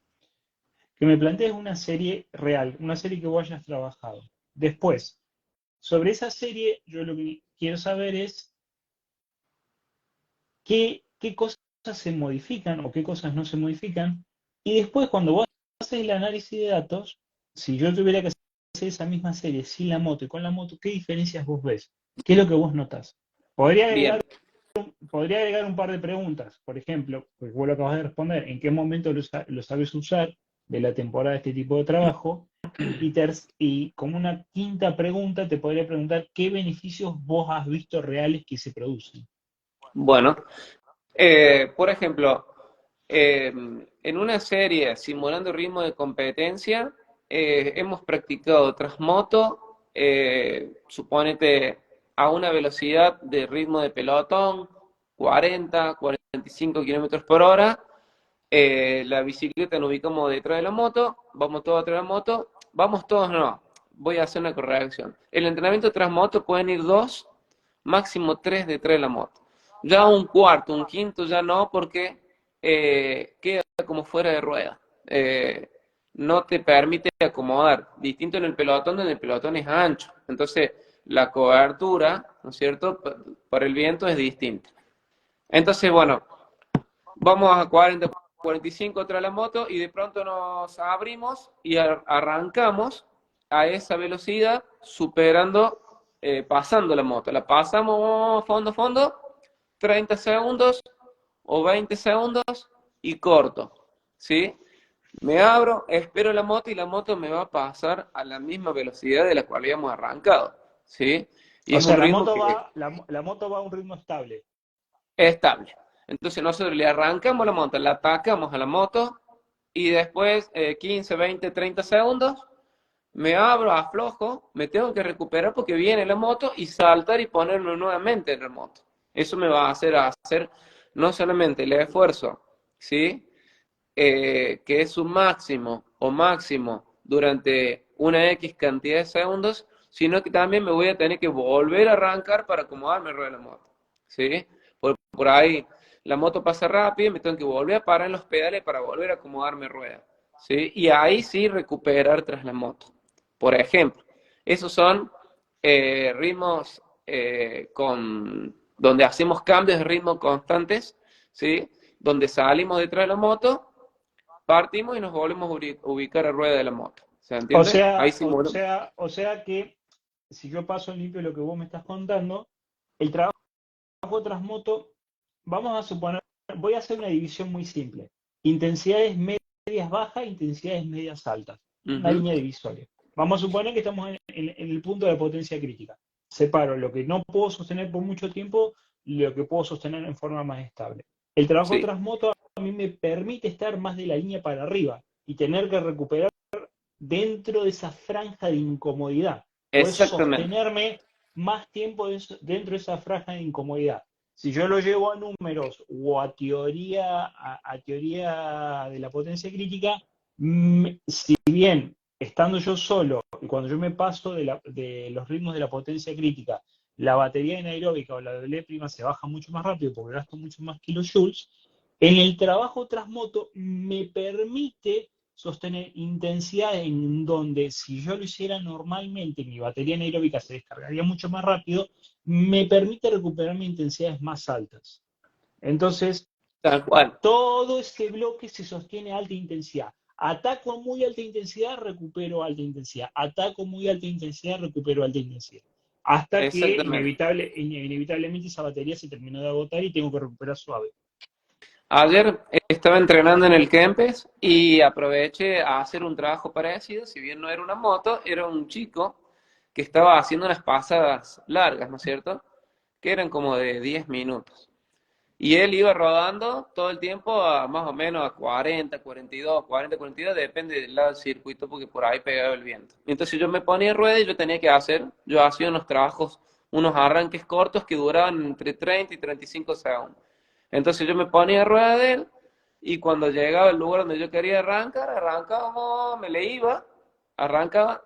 Speaker 1: Que me plantees una serie real, una serie que vos hayas trabajado. Después, sobre esa serie, yo lo que quiero saber es qué cosas se modifican o qué cosas no se modifican. Y después, cuando vos haces el análisis de datos, si yo tuviera que hacer esa misma serie sin la moto y con la moto, ¿qué diferencias vos ves? ¿Qué es lo que vos notás? Podría agregar,
Speaker 2: bien.
Speaker 1: podría agregar un par de preguntas, por ejemplo, pues vos lo acabas de responder, ¿en qué momento lo sabes usar de la temporada de este tipo de trabajo? Y como una quinta pregunta, te podría preguntar qué beneficios vos has visto reales que se producen.
Speaker 2: Bueno, por ejemplo, en una serie simulando ritmo de competencia, hemos practicado Transmoto, suponete a una velocidad de ritmo de pelotón, 40, 45 kilómetros por hora. La bicicleta nos ubicamos detrás de la moto, vamos todos atrás de la moto, vamos todos no, voy a hacer una corrección. El entrenamiento tras moto pueden ir dos, máximo tres detrás de la moto. Ya un cuarto, un quinto ya no, porque queda como fuera de rueda. No te permite acomodar. Distinto en el pelotón, donde el pelotón es ancho. Entonces, la cobertura, ¿no es cierto?, para el viento es distinta. Entonces, bueno, vamos a 40, 45 tras la moto y de pronto nos abrimos y arrancamos a esa velocidad superando, pasando la moto. La pasamos fondo, fondo, 30 segundos o 20 segundos y corto, ¿sí? Me abro, espero la moto y la moto me va a pasar a la misma velocidad de la cual habíamos arrancado, ¿sí? Y
Speaker 1: O
Speaker 2: es un
Speaker 1: sea,
Speaker 2: ritmo que
Speaker 1: la moto va a un ritmo estable.
Speaker 2: es estable. Entonces nosotros le arrancamos la moto, la atacamos a la moto y después 15, 20, 30 segundos me abro, aflojo, me tengo que recuperar porque viene la moto y saltar y ponerlo nuevamente en la moto. Eso me va a hacer no solamente el esfuerzo, ¿sí? Que es su máximo o máximo durante una X cantidad de segundos, sino que también me voy a tener que volver a arrancar para acomodarme el de la moto, ¿sí? Por ahí la moto pasa rápido y me tengo que volver a parar en los pedales para volver a acomodarme rueda, ¿sí? Y ahí sí recuperar tras la moto. Por ejemplo, esos son ritmos donde hacemos cambios de ritmo constantes, ¿sí? Donde salimos detrás de la moto, partimos y nos volvemos a ubicar a rueda de la moto. ¿Se
Speaker 1: O
Speaker 2: entiende? Ahí
Speaker 1: sea, o
Speaker 2: simulamos.
Speaker 1: sea, o sea que si yo paso en limpio lo que vos me estás contando, el trabajo tras moto, vamos a suponer, voy a hacer una división muy simple. Intensidades medias bajas, intensidades medias altas. Una
Speaker 2: Ujú.
Speaker 1: línea divisoria. Vamos a suponer que estamos en el punto de potencia crítica. Separo lo que no puedo sostener por mucho tiempo, lo que puedo sostener en forma más estable. El trabajo
Speaker 2: Sí,
Speaker 1: tras moto a mí me permite estar más de la línea para arriba y tener que recuperar dentro de esa franja de incomodidad. Poder
Speaker 2: exactamente.
Speaker 1: sostenerme más tiempo dentro de esa franja de incomodidad. Si yo lo llevo a números o a teoría de la potencia crítica, si bien estando yo solo y cuando yo me paso de los ritmos de la potencia crítica, la batería anaeróbica o la W' se baja mucho más rápido porque gasto mucho más kilojoules, en el trabajo tras moto me permite sostener intensidad en donde si yo lo hiciera normalmente mi batería anaeróbica se descargaría mucho más rápido, me permite recuperar mis intensidades más altas. Entonces,
Speaker 2: Tal cual.
Speaker 1: todo ese bloque se sostiene a alta intensidad. Ataco a muy alta intensidad, recupero alta intensidad. Ataco a muy alta intensidad, recupero alta intensidad. Hasta que
Speaker 2: Exactamente.
Speaker 1: inevitablemente esa batería se terminó de agotar y tengo que recuperar suave.
Speaker 2: Ayer estaba entrenando en el Kempes y aproveché a hacer un trabajo parecido, si bien no era una moto, era un chico que estaba haciendo unas pasadas largas, ¿no es cierto? Que eran como de 10 minutos. Y él iba rodando todo el tiempo a más o menos a 40, 42, 40, 42, depende del lado del circuito, porque por ahí pegaba el viento. Entonces yo me ponía en rueda y yo hacía unos trabajos, unos arranques cortos que duraban entre 30 y 35 segundos. Entonces yo me ponía en rueda de él y cuando llegaba al lugar donde yo quería arrancar, arrancábamos, me le iba, arrancaba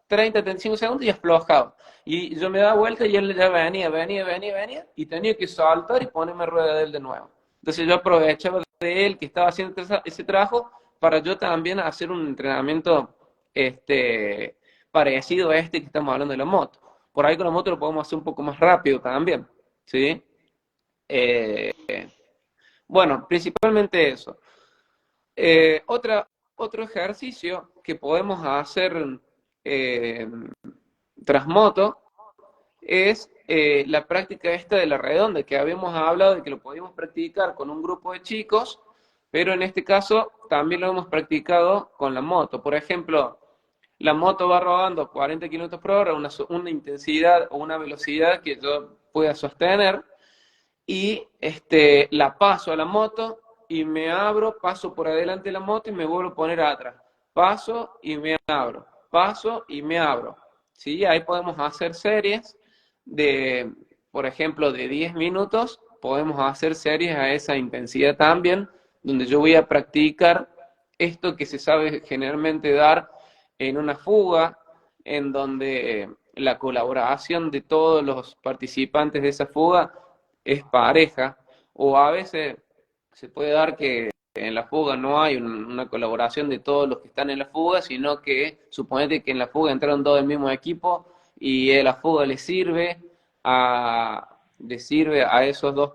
Speaker 2: 30, 35 segundos y aflojaba. Y yo me daba vuelta y él ya venía, y tenía que saltar y ponerme rueda de él de nuevo. Entonces yo aprovechaba de él que estaba haciendo ese trabajo para yo también hacer un entrenamiento parecido a este que estamos hablando de la moto. Por ahí con la moto lo podemos hacer un poco más rápido también, ¿sí? Eh, bueno, principalmente eso. Eh, otra, Otro ejercicio que podemos hacer eh, tras moto es la práctica esta de la redonda, que habíamos hablado de que lo podíamos practicar con un grupo de chicos, pero en este caso también lo hemos practicado con la moto. Por ejemplo, la moto va rodando 40 kilómetros por hora, una intensidad o una velocidad que yo pueda sostener, y la paso a la moto y me abro, paso por adelante de la moto y me vuelvo a poner atrás. Paso y me abro, paso y me abro. ¿Sí? Ahí podemos hacer series de, por ejemplo, de 10 minutos, podemos hacer series a esa intensidad también, donde yo voy a practicar esto que se sabe generalmente dar en una fuga, en donde la colaboración de todos los participantes de esa fuga es pareja, o a veces se puede dar que en la fuga no hay una colaboración de todos los que están en la fuga, sino que suponete que en la fuga entraron todos del mismo equipo y la fuga le sirve a esos dos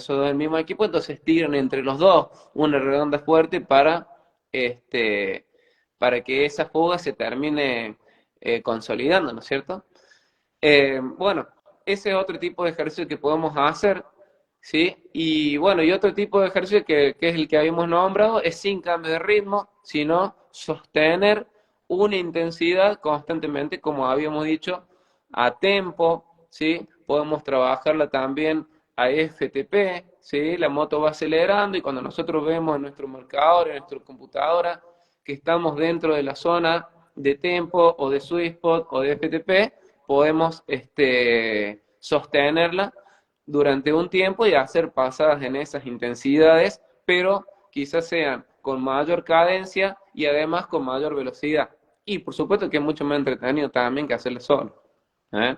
Speaker 2: del mismo equipo, entonces tiran entre los dos una redonda fuerte este, para que esa fuga se termine consolidando, ¿no es cierto? Bueno, ese es otro tipo de ejercicio que podemos hacer, ¿sí? Y bueno, y otro tipo de ejercicio que es el que habíamos nombrado, es sin cambio de ritmo, sino sostener una intensidad constantemente, como habíamos dicho, a tempo, ¿sí? Podemos trabajarla también a FTP, ¿sí? La moto va acelerando y cuando nosotros vemos en nuestro marcador, en nuestra computadora, que estamos dentro de la zona de tempo o de sweet spot o de FTP, podemos sostenerla durante un tiempo y hacer pasadas en esas intensidades, pero quizás sean con mayor cadencia y además con mayor velocidad. Y por supuesto que es mucho más entretenido también que hacerlo solo. ¿Eh?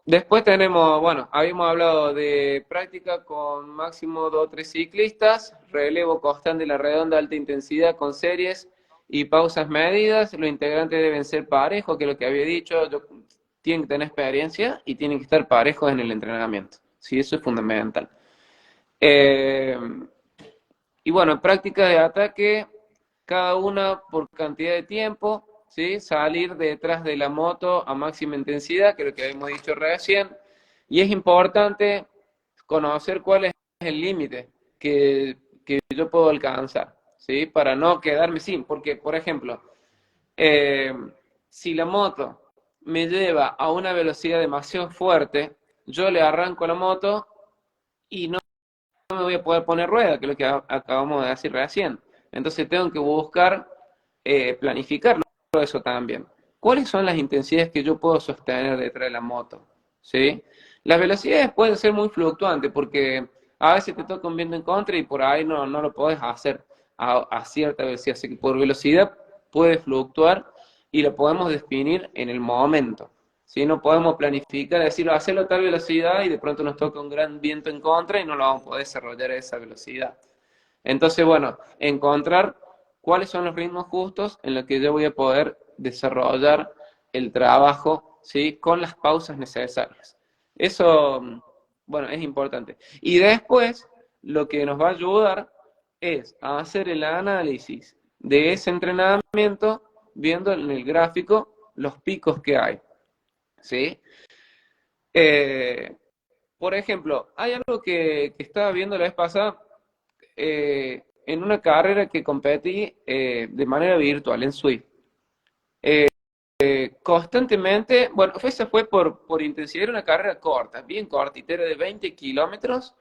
Speaker 2: Después tenemos, bueno, habíamos hablado de práctica con máximo 2 o 3 ciclistas, relevo constante en la redonda alta intensidad con series y pausas medidas. Los integrantes deben ser parejos, que es lo que había dicho. Tienen que tener experiencia y tienen que estar parejos en el entrenamiento. Sí, eso es fundamental. Eh, y bueno, práctica de ataque, cada una por cantidad de tiempo, ¿sí? Salir detrás de la moto a máxima intensidad, que es lo que habíamos dicho recién. Y es importante conocer cuál es el límite que yo puedo alcanzar, ¿sí? Para no quedarme sin, porque, por ejemplo, eh, si la moto me lleva a una velocidad demasiado fuerte, yo le arranco la moto y no me voy a poder poner rueda, que es lo que acabamos de decir recién. Entonces tengo que buscar planificarlo eso también. ¿Cuáles son las intensidades que yo puedo sostener detrás de la moto? ¿Sí? Las velocidades pueden ser muy fluctuantes porque a veces te toca un viento en contra y por ahí no lo podés hacer a cierta velocidad. Así que por velocidad puede fluctuar y lo podemos definir en el momento. ¿Sí? No podemos planificar, decirlo, hacerlo a tal velocidad y de pronto nos toca un gran viento en contra y no lo vamos a poder desarrollar a esa velocidad. Entonces, bueno, encontrar cuáles son los ritmos justos en los que yo voy a poder desarrollar el trabajo, ¿sí? Con las pausas necesarias. Eso, bueno, es importante. Y después, lo que nos va a ayudar es a hacer el análisis de ese entrenamiento viendo en el gráfico los picos que hay, ¿sí? Eh, por ejemplo, hay algo que estaba viendo la vez pasada en una carrera que competí de manera virtual en Swift. constantemente, bueno, esa fue por intensidad, era una carrera corta, bien cortita, era de 20 kilómetros,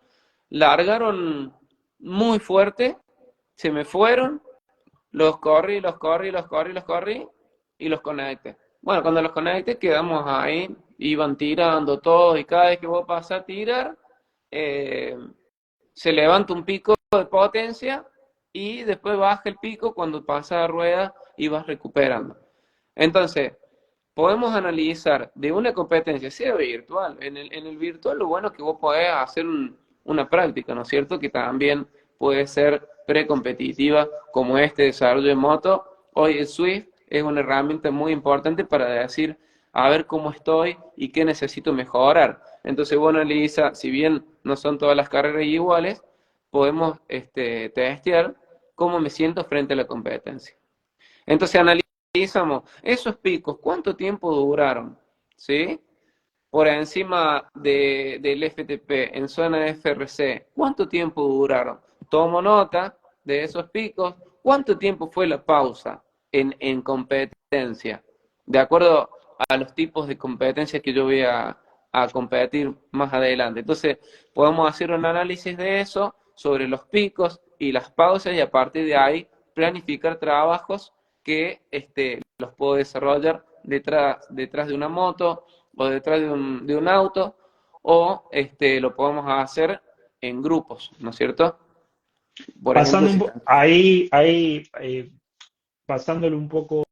Speaker 2: largaron muy fuerte, se me fueron, los corrí, los corrí, los corrí, los corrí y los conecté. Bueno, cuando los conecté quedamos ahí, iban tirando todos y cada vez que vos pasás a tirar, eh, se levanta un pico de potencia y después baja el pico cuando pasa la rueda y vas recuperando. Entonces, podemos analizar de una competencia, sea virtual, en el virtual lo bueno es que vos podés hacer una práctica, ¿no es cierto? Que también puede ser precompetitiva como este desarrollo de moto. Hoy el Swift es una herramienta muy importante para decir, a ver cómo estoy y qué necesito mejorar. Entonces, bueno, Elisa, si bien no son todas las carreras iguales, podemos testear cómo me siento frente a la competencia. Entonces, analizamos esos picos, cuánto tiempo duraron, ¿sí? Por encima del FTP, en zona de FRC, ¿cuánto tiempo duraron? Tomo nota de esos picos, ¿cuánto tiempo fue la pausa en competencia? De acuerdo a los tipos de competencias que yo voy a competir más adelante. Entonces, podemos hacer un análisis de eso, sobre los picos y las pausas, y a partir de ahí planificar trabajos que los puedo desarrollar detrás de una moto o detrás de un auto, o lo podemos hacer en grupos, ¿no es cierto? Por ejemplo,
Speaker 1: Pasando
Speaker 2: si...
Speaker 1: pasándolo un poco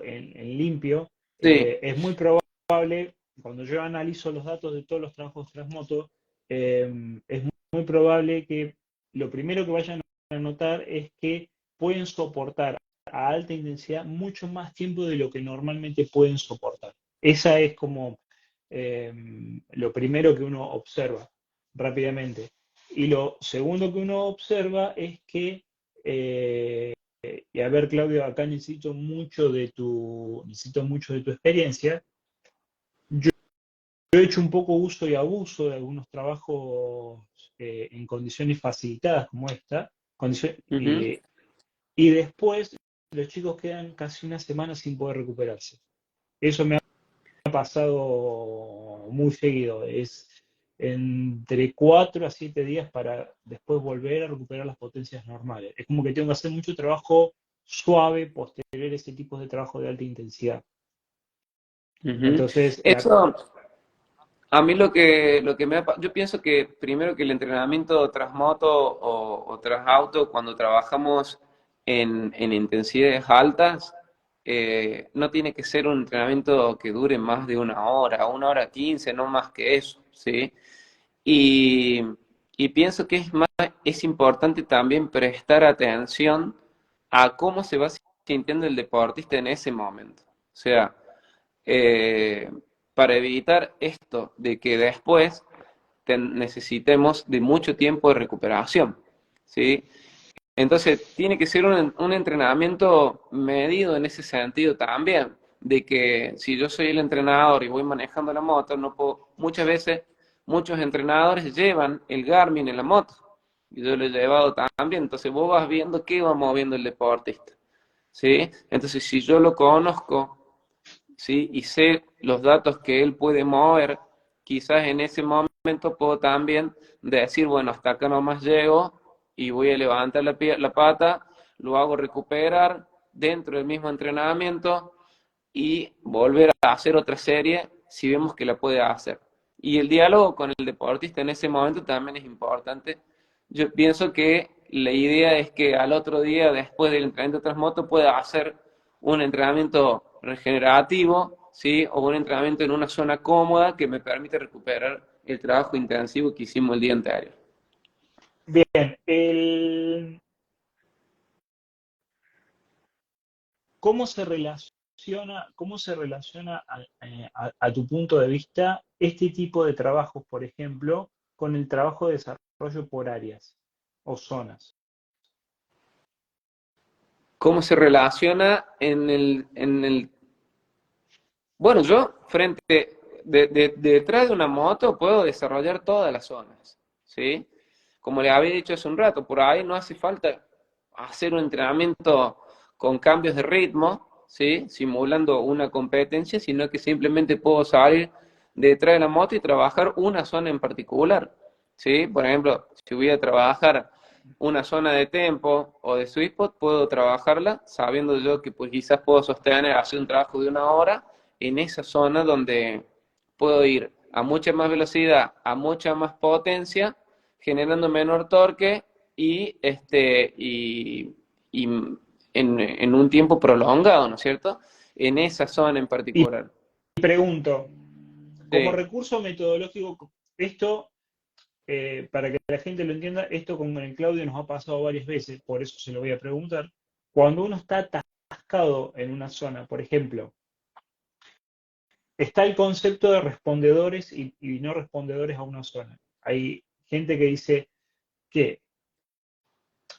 Speaker 1: en limpio,
Speaker 2: Sí.
Speaker 1: es muy probable, cuando yo analizo los datos de todos los trabajos Transmoto, es muy probable que lo primero que vayan a notar es que pueden soportar a alta intensidad mucho más tiempo de lo que normalmente pueden soportar. Esa es como eh, lo primero que uno observa rápidamente. Y lo segundo que uno observa es que y a ver, Claudio, acá necesito mucho de tu experiencia. Yo, yo he hecho un poco uso y abuso de algunos trabajos en condiciones facilitadas como esta,
Speaker 2: Ujú.
Speaker 1: y después los chicos quedan casi una semana sin poder recuperarse. Eso me ha pasado muy seguido. Es entre 4 a 7 días para después volver a recuperar las potencias normales. Es como que tengo que hacer mucho trabajo suave posterior a ese tipo de trabajo de alta intensidad.
Speaker 2: Ujú.
Speaker 1: Entonces,
Speaker 2: Eso, a mí yo pienso que primero que el entrenamiento tras moto o tras auto, cuando trabajamos en intensidades altas, no tiene que ser un entrenamiento que dure más de 1 hora 15, no más que eso, ¿sí? Y, y pienso que es importante también prestar atención a cómo se va sintiendo el deportista en ese momento. O sea, eh, para evitar esto de que después necesitemos de mucho tiempo de recuperación, ¿sí? Entonces, tiene que ser un entrenamiento medido en ese sentido también, de que si yo soy el entrenador y voy manejando la moto, no puedo, muchas veces muchos entrenadores llevan el Garmin en la moto, y yo lo he llevado también, entonces vos vas viendo qué va moviendo el deportista, ¿sí? Entonces, si yo lo conozco, ¿sí? Y sé los datos que él puede mover, quizás en ese momento puedo también decir, bueno, hasta acá nomás llego y voy a levantar la pata, lo hago recuperar dentro del mismo entrenamiento y volver a hacer otra serie si vemos que la puede hacer. Y el diálogo con el deportista en ese momento también es importante. Yo pienso que la idea es que al otro día, después del entrenamiento tras moto, pueda hacer un entrenamiento regenerativo, ¿sí? O un entrenamiento en una zona cómoda que me permite recuperar el trabajo intensivo que hicimos el día anterior.
Speaker 1: bien, cómo se relaciona a tu punto de vista este tipo de trabajos, por ejemplo, con el trabajo de desarrollo por áreas o zonas?
Speaker 2: ¿Cómo se relaciona bueno, yo detrás de una moto puedo desarrollar todas las zonas, ¿sí? Como le había dicho hace un rato, por ahí no hace falta hacer un entrenamiento con cambios de ritmo, ¿sí? Simulando una competencia, sino que simplemente puedo salir detrás de la moto y trabajar una zona en particular, ¿sí? Por ejemplo, si voy a trabajar una zona de tempo o de sweet spot, puedo trabajarla sabiendo yo que pues quizás puedo sostener, hacer un trabajo de 1 hora en esa zona donde puedo ir a mucha más velocidad, a mucha más potencia, generando menor torque y en un tiempo prolongado, ¿no es cierto? En esa zona en
Speaker 1: Y
Speaker 2: particular.
Speaker 1: pregunto, como
Speaker 2: Sí,
Speaker 1: recurso metodológico, esto, para que la gente lo entienda, esto con el Claudio nos ha pasado varias veces, por eso se lo voy a preguntar. Cuando uno está atascado en una zona, por ejemplo, está el concepto de respondedores y no respondedores a una zona. Hay gente que dice que,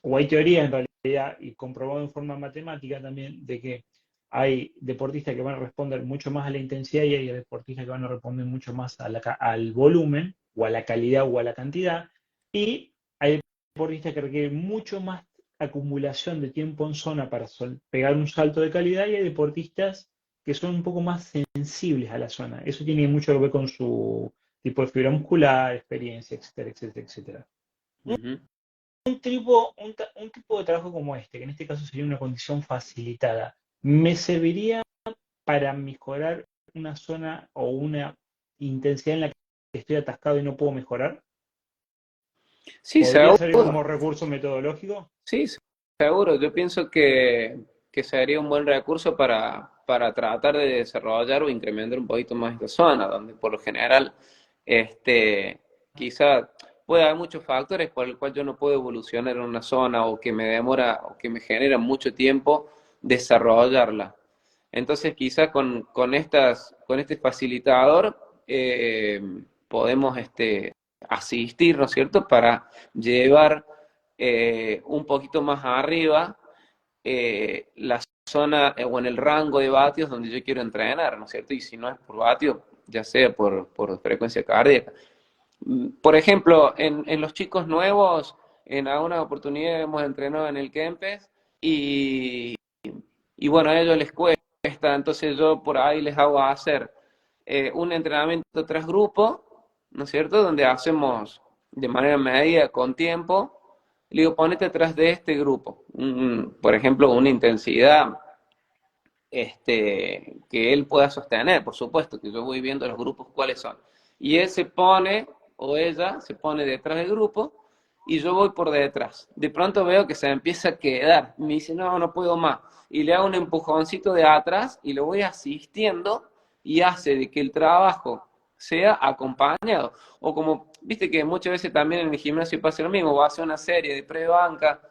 Speaker 1: o hay teoría en realidad, y comprobado en forma matemática también, de que hay deportistas que van a responder mucho más a la intensidad y hay deportistas que van a responder mucho más al volumen, o a la calidad o a la cantidad, y hay deportistas que requieren mucho más acumulación de tiempo en zona para pegar un salto de calidad, y hay deportistas que son un poco más sensibles a la zona. Eso tiene mucho que ver con su tipo de fibra muscular, experiencia, etcétera, etcétera, etcétera.
Speaker 2: ujú.
Speaker 1: Un tipo de trabajo como este, que en este caso sería una condición facilitada, ¿me serviría para mejorar una zona o una intensidad en la que estoy atascado y no puedo mejorar?
Speaker 2: Sí,
Speaker 1: ¿Podría servir
Speaker 2: seguro.
Speaker 1: como recurso metodológico?
Speaker 2: Sí, seguro. Yo pienso que sería un buen recurso para tratar de desarrollar o incrementar un poquito más esta zona, donde por lo general, quizá puede haber muchos factores por el cual yo no puedo evolucionar en una zona o que me demora o que me genera mucho tiempo desarrollarla. Entonces, quizá con este facilitador podemos asistir, ¿no es cierto?, para llevar un poquito más arriba la zona o en el rango de vatios donde yo quiero entrenar, ¿no es cierto? Y si no es por vatios, ya sea por frecuencia cardíaca. Por ejemplo, en los chicos nuevos, en alguna oportunidad hemos entrenado en el Kempes y, y bueno, a ellos les cuesta, entonces yo por ahí les hago hacer un entrenamiento tras grupo, ¿no es cierto? Donde hacemos de manera medida, con tiempo. Le digo, ponete atrás de este grupo. Por ejemplo, una intensidad que él pueda sostener, por supuesto, que yo voy viendo los grupos cuáles son. Y él se pone, o ella se pone detrás del grupo, y yo voy por detrás. De pronto veo que se empieza a quedar. Me dice, no, no puedo más. Y le hago un empujoncito de atrás y lo voy asistiendo y hace de que el trabajo sea acompañado. O como, viste que muchas veces también en el gimnasio pasa lo mismo, vas a hacer una serie de pre-banca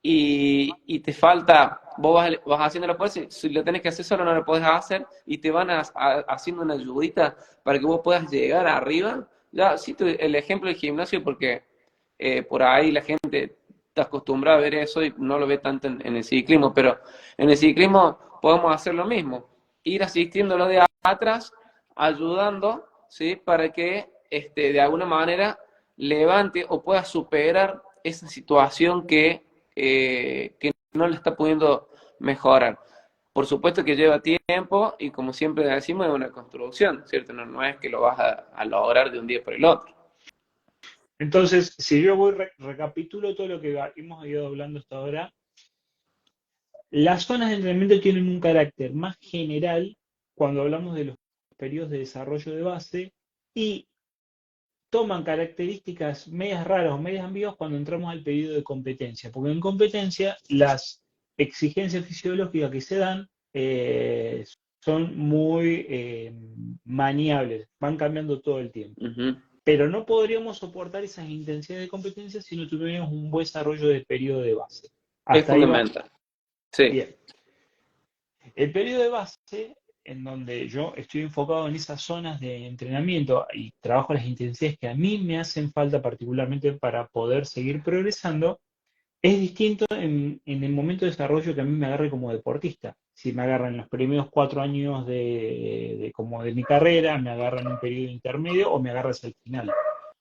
Speaker 2: y te falta, vos vas haciendo la fuerza, si lo tenés que hacer solo no lo podés hacer y te van haciendo una ayudita para que vos puedas llegar arriba. Ya cito el ejemplo del gimnasio porque por ahí la gente está acostumbrada a ver eso y no lo ve tanto en el ciclismo, pero en el ciclismo podemos hacer lo mismo, ir asistiéndolo de atrás, ayudando, ¿sí? Para que de alguna manera levante o pueda superar esa situación que no le está pudiendo mejorar. Por supuesto que lleva tiempo y como siempre decimos es una construcción, ¿cierto? No, no es que lo vas a lograr de un día por el otro.
Speaker 1: Entonces, si yo voy, recapitulo todo lo que hemos ido hablando hasta ahora, las zonas de entrenamiento tienen un carácter más general cuando hablamos de los periodos de desarrollo de base, y toman características medias raras o medias ambiguas cuando entramos al periodo de competencia, porque en competencia las exigencias fisiológicas que se dan son muy maniables, van cambiando todo el tiempo.
Speaker 2: Ujú.
Speaker 1: Pero no podríamos soportar esas intensidades de competencia si no tuviéramos un buen desarrollo de periodo de base.
Speaker 2: Es
Speaker 1: Hasta ahí vamos.
Speaker 2: fundamental. Sí.
Speaker 1: Bien. El periodo de base, en donde yo estoy enfocado en esas zonas de entrenamiento y trabajo las intensidades que a mí me hacen falta particularmente para poder seguir progresando, es distinto en el momento de desarrollo que a mí me agarre como deportista. Si me agarran los primeros 4 años como de mi carrera, me agarran un periodo intermedio o me agarra hacia el final.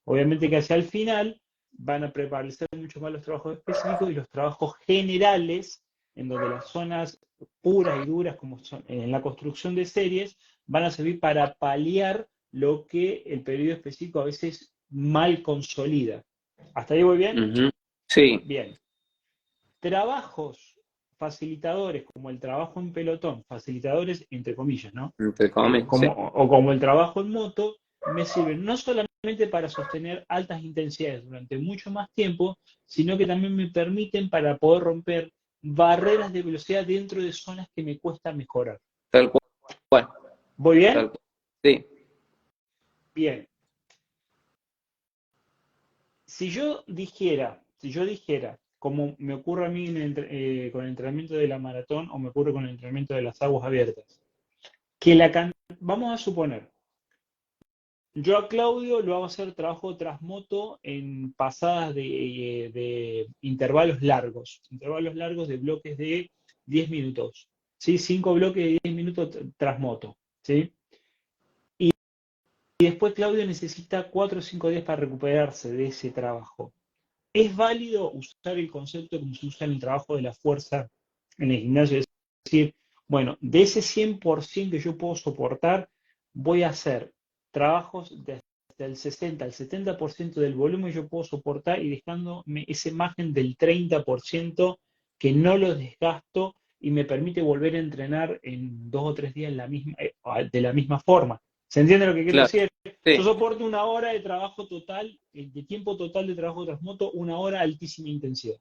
Speaker 1: Obviamente que hacia el final van a prevalecer mucho más los trabajos específicos y los trabajos generales en donde las zonas puras y duras, como son en la construcción de series, van a servir para paliar lo que el periodo específico a veces mal consolida. ¿Hasta ahí voy bien?
Speaker 2: Ujú. Sí,
Speaker 1: Bien. Trabajos facilitadores como el trabajo en pelotón, facilitadores entre comillas, ¿no?
Speaker 2: entre comillas, sí.
Speaker 1: O como el trabajo en moto, me sirven no solamente para sostener altas intensidades durante mucho más tiempo, sino que también me permiten para poder romper barreras de velocidad dentro de zonas que me cuesta mejorar.
Speaker 2: Tal cual,
Speaker 1: ¿Voy bien?
Speaker 2: tal cual. Sí,
Speaker 1: Bien. Si yo dijera, como me ocurre a mí con el entrenamiento de la maratón o me ocurre con el entrenamiento de las aguas abiertas, que vamos a suponer, yo a Claudio lo hago hacer trabajo tras moto en pasadas de intervalos largos de bloques de 10 minutos, ¿sí? 5 bloques de 10 minutos tras moto, ¿sí? Y después Claudio necesita 4 o 5 días para recuperarse de ese trabajo. ¿Es válido usar el concepto como se usa en el trabajo de la fuerza en el gimnasio? Es decir, bueno, de ese 100% que yo puedo soportar, voy a hacer trabajos desde el 60 al 70% del volumen que yo puedo soportar y dejándome ese margen del 30% que no lo desgasto y me permite volver a entrenar en 2 o 3 días de la misma forma. ¿Se entiende lo que quiero
Speaker 2: claro,
Speaker 1: decir? Yo
Speaker 2: sí,
Speaker 1: soporto una hora de trabajo total, de tiempo total de trabajo tras moto, una hora altísima intensidad.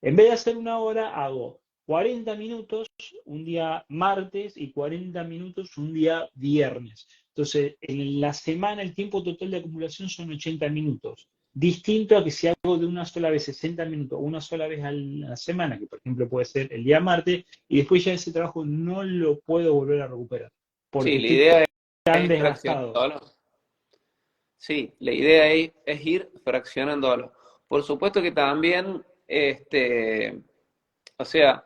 Speaker 1: En vez de hacer una hora, hago 40 minutos un día martes y 40 minutos un día viernes. Entonces, en la semana el tiempo total de acumulación son 80 minutos. Distinto a que si hago de una sola vez 60 minutos, una sola vez a la semana, que por ejemplo puede ser el día martes, y después ya ese trabajo no lo puedo volver a recuperar, porque
Speaker 2: sí, la
Speaker 1: estoy
Speaker 2: idea
Speaker 1: tan
Speaker 2: es
Speaker 1: desgastado.
Speaker 2: fraccionarlo. Sí, la idea es ir fraccionándolo. Por supuesto que también, o sea,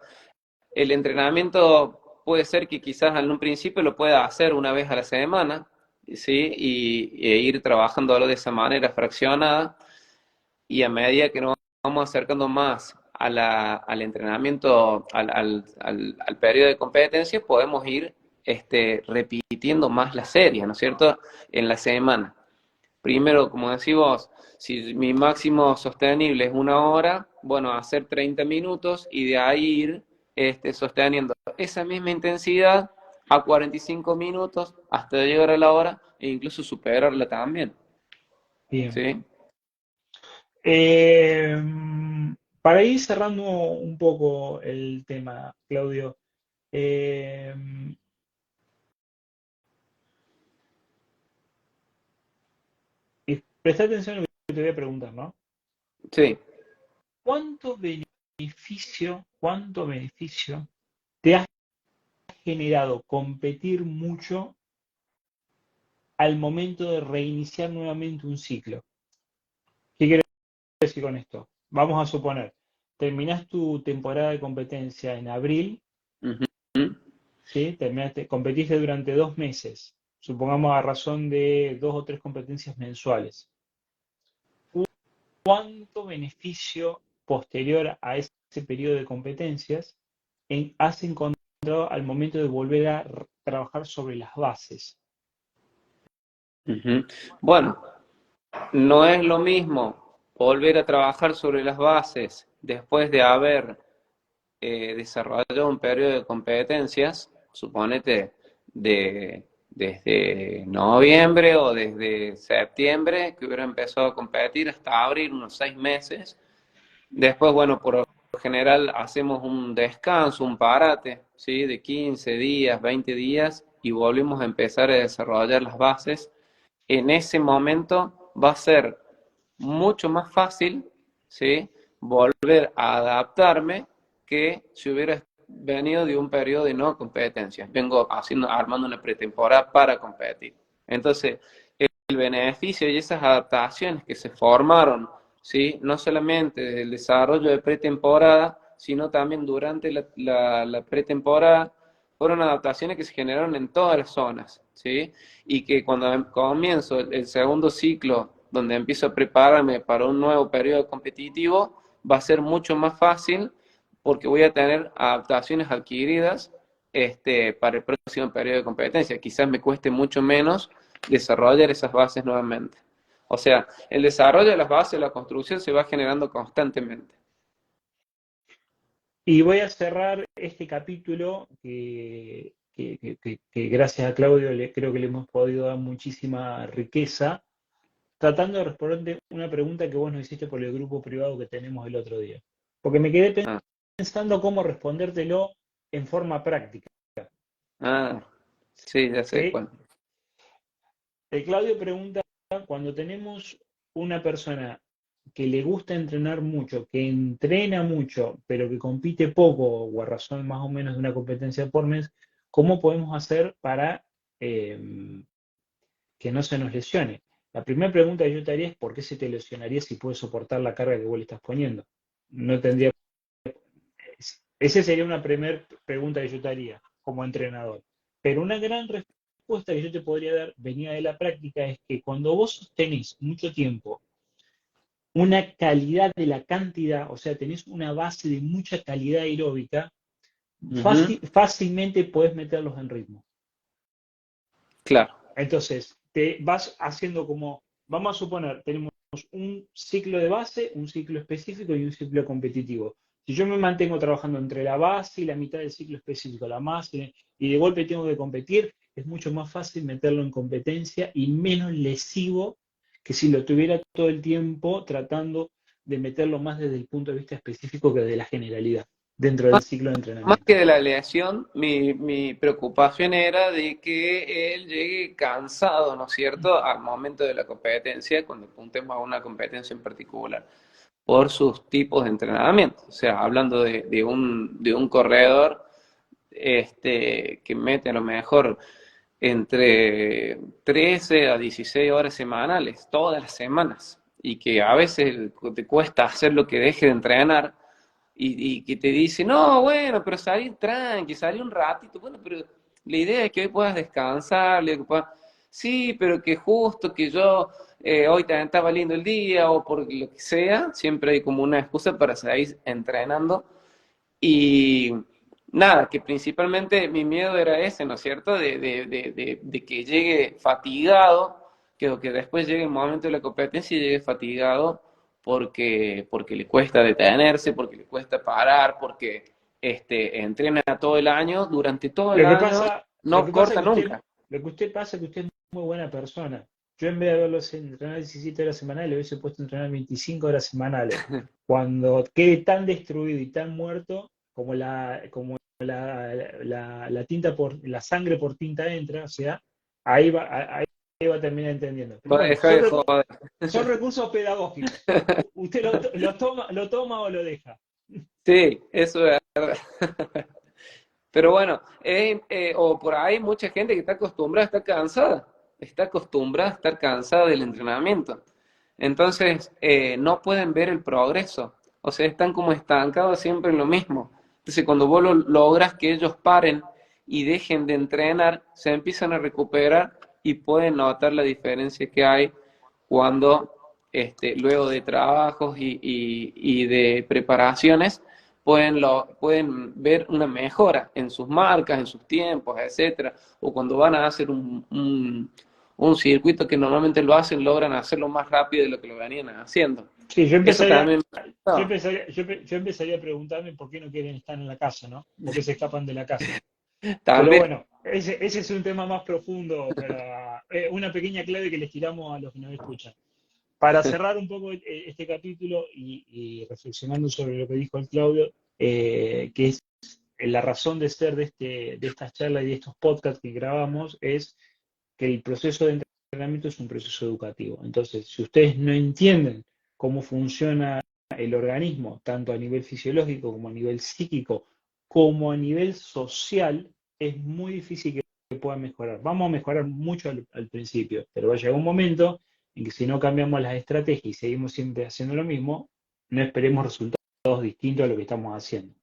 Speaker 2: el entrenamiento puede ser que quizás en un principio lo pueda hacer una vez a la semana, ¿sí? E ir trabajándolo de esa manera fraccionada y a medida que nos vamos acercando más al entrenamiento, al periodo de competencia, podemos ir repitiendo más la serie, ¿no es cierto? En la semana. Primero, como decimos, si mi máximo sostenible es una hora, bueno, hacer 30 minutos y de ahí ir sosteniendo esa misma intensidad a 45 minutos hasta llegar a la hora e incluso superarla también.
Speaker 1: Bien.
Speaker 2: ¿Sí?
Speaker 1: Eh, para ir cerrando un poco el tema, Claudio, eh, y presta atención a lo que te voy a preguntar, ¿no?
Speaker 2: Sí.
Speaker 1: ¿Cuánto beneficio te ha generado competir mucho al momento de reiniciar nuevamente un ciclo? ¿Qué quiero decir con esto? Vamos a suponer, terminás tu temporada de competencia en abril.
Speaker 2: Ujú.
Speaker 1: ¿Sí? Competiste durante 2 meses, supongamos a razón de 2 o 3 competencias mensuales. ¿Cuánto beneficio posterior a ese periodo de competencias has encontrado al momento de volver a trabajar sobre las bases?
Speaker 2: Ujú. Bueno, no es lo mismo volver a trabajar sobre las bases después de haber desarrollado un periodo de competencias, suponete desde noviembre o desde septiembre, que hubiera empezado a competir hasta abril, unos 6 meses. Después, bueno, por lo general hacemos un descanso, un parate, ¿sí? De 15 días, 20 días y volvemos a empezar a desarrollar las bases. En ese momento va a ser mucho más fácil, ¿sí? Volver a adaptarme que si hubiera venido de un periodo de no competencia. Vengo armando una pretemporada para competir. Entonces, el beneficio y esas adaptaciones que se formaron, ¿sí? No solamente del desarrollo de pretemporada, sino también durante la pretemporada, fueron adaptaciones que se generaron en todas las zonas, ¿sí? Y que cuando comienzo el segundo ciclo, donde empiezo a prepararme para un nuevo periodo competitivo, va a ser mucho más fácil porque voy a tener adaptaciones adquiridas para el próximo periodo de competencia. Quizás me cueste mucho menos desarrollar esas bases nuevamente. O sea, el desarrollo de las bases, la construcción se va generando constantemente.
Speaker 1: Y voy a cerrar este capítulo que gracias a Claudio creo que le hemos podido dar muchísima riqueza, tratando de responder una pregunta que vos nos hiciste por el grupo privado que tenemos el otro día. Porque me quedé
Speaker 2: Ah,
Speaker 1: pensando cómo respondértelo en forma práctica.
Speaker 2: ah, sí, ya sé
Speaker 1: ¿Sí?
Speaker 2: cuál.
Speaker 1: Claudio pregunta, cuando tenemos una persona que le gusta entrenar mucho, que entrena mucho, pero que compite poco, o a razón más o menos de una competencia por mes, ¿cómo podemos hacer para que no se nos lesione? La primera pregunta que yo te haría es ¿por qué se te lesionaría si puedes soportar la carga que vos le estás poniendo? No tendría. Esa sería una primera pregunta que yo te haría como entrenador. Pero una gran respuesta que yo te podría dar, venida de la práctica, es que cuando vos tenés mucho tiempo una calidad de la cantidad, o sea, tenés una base de mucha calidad aeróbica,
Speaker 2: Ujú,
Speaker 1: fácilmente puedes meterlos en ritmo.
Speaker 2: claro.
Speaker 1: Entonces, te vas haciendo como, vamos a suponer, tenemos un ciclo de base, un ciclo específico y un ciclo competitivo. Si yo me mantengo trabajando entre la base y la mitad del ciclo específico, la más, y de golpe tengo que competir, es mucho más fácil meterlo en competencia y menos lesivo que si lo tuviera todo el tiempo tratando de meterlo más desde el punto de vista específico que de la generalidad dentro del ciclo de
Speaker 2: Más
Speaker 1: entrenamiento.
Speaker 2: que de la aleación, mi preocupación era de que él llegue cansado, ¿no es cierto?, al momento de la competencia, cuando apuntemos a una competencia en particular, por sus tipos de entrenamiento. O sea, hablando de un corredor que mete a lo mejor entre 13 a 16 horas semanales, todas las semanas, y que a veces te cuesta hacer lo que deje de entrenar y que te dice, no, bueno, pero salir tranqui, salir un ratito, bueno, pero la idea es que hoy puedas descansar, que puedas, sí, pero que justo que yo hoy también estaba lindo el día o por lo que sea, siempre hay como una excusa para seguir entrenando y nada, que principalmente mi miedo era ese, ¿no es cierto? De que llegue fatigado, que después llegue el momento de la competencia y llegue fatigado porque le cuesta detenerse, porque le cuesta parar, porque entrena todo el año, durante todo el
Speaker 1: Lo que
Speaker 2: año,
Speaker 1: pasa, lo
Speaker 2: no
Speaker 1: que pasa es
Speaker 2: corta
Speaker 1: que usted,
Speaker 2: nunca.
Speaker 1: lo que usted pasa es que usted es muy buena persona. Yo en vez de haberlo entrenado 17 horas semanales, le hubiese puesto a entrenar 25 horas semanales. Cuando quede tan destruido y tan muerto como la tinta por la sangre por tinta entra, o sea, ahí va a terminar entendiendo. Pero
Speaker 2: Va a
Speaker 1: bueno,
Speaker 2: dejar de joder.
Speaker 1: son recursos pedagógicos. Usted lo toma o lo deja.
Speaker 2: Sí, eso es verdad. Pero bueno, o por ahí mucha gente que está acostumbrada a estar cansada, está acostumbrada a estar cansada del entrenamiento. Entonces, no pueden ver el progreso, o sea, están como estancados siempre en lo mismo. Entonces, cuando vos logras que ellos paren y dejen de entrenar, se empiezan a recuperar y pueden notar la diferencia que hay cuando, luego de trabajos y de preparaciones, pueden ver una mejora en sus marcas, en sus tiempos, etcétera, o cuando van a hacer un circuito que normalmente lo hacen, logran hacerlo más rápido de lo que lo venían haciendo.
Speaker 1: Sí,
Speaker 2: Eso también, no,
Speaker 1: yo empezaría a preguntarme por qué no quieren estar en la casa, ¿no? ¿Por qué se escapan de la casa? Pero
Speaker 2: también,
Speaker 1: bueno, ese es un tema más profundo, para una pequeña clave que les tiramos a los que nos escuchan. Para cerrar un poco este capítulo y reflexionando sobre lo que dijo el Claudio, que es la razón de ser de estas charlas y de estos podcasts que grabamos, es que el proceso de entrenamiento es un proceso educativo. Entonces, si ustedes no entienden cómo funciona el organismo, tanto a nivel fisiológico como a nivel psíquico, como a nivel social, es muy difícil que puedan mejorar. Vamos a mejorar mucho al principio, pero va a llegar un momento en que si no cambiamos las estrategias y seguimos siempre haciendo lo mismo, no esperemos resultados distintos a lo que estamos haciendo.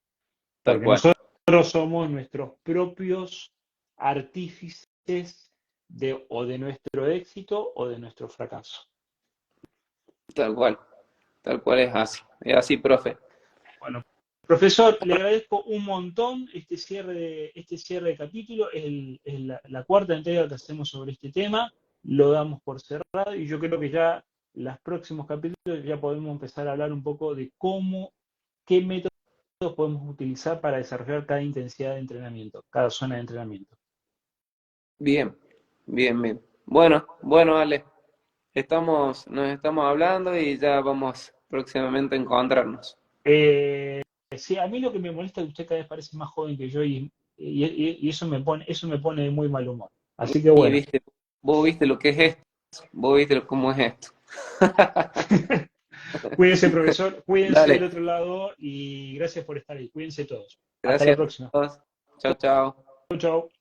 Speaker 2: tal
Speaker 1: Porque
Speaker 2: cual,
Speaker 1: nosotros somos nuestros propios artífices o de nuestro éxito o de nuestro fracaso.
Speaker 2: tal cual, tal cual es así, profe.
Speaker 1: Bueno, Profesor, le agradezco un montón este cierre de capítulo, es la cuarta entrega que hacemos sobre este tema, lo damos por cerrado y yo creo que ya los próximos capítulos ya podemos empezar a hablar un poco de qué métodos podemos utilizar para desarrollar cada intensidad de entrenamiento, cada zona de entrenamiento.
Speaker 2: Bien, bien, bien. Bueno, Ale, nos estamos hablando y ya vamos próximamente a encontrarnos.
Speaker 1: Sí, a mí lo que me molesta es que usted cada vez parece más joven que yo y eso me pone de muy mal humor. Así que
Speaker 2: Y
Speaker 1: bueno.
Speaker 2: viste, vos viste lo que es esto, vos viste cómo es esto.
Speaker 1: Cuídense, profesor, cuídense del
Speaker 2: Dale,
Speaker 1: otro lado y gracias por estar ahí. Cuídense todos. Hasta la
Speaker 2: gracias
Speaker 1: próxima.
Speaker 2: a todos. Chao, chao.
Speaker 1: Chau, chau.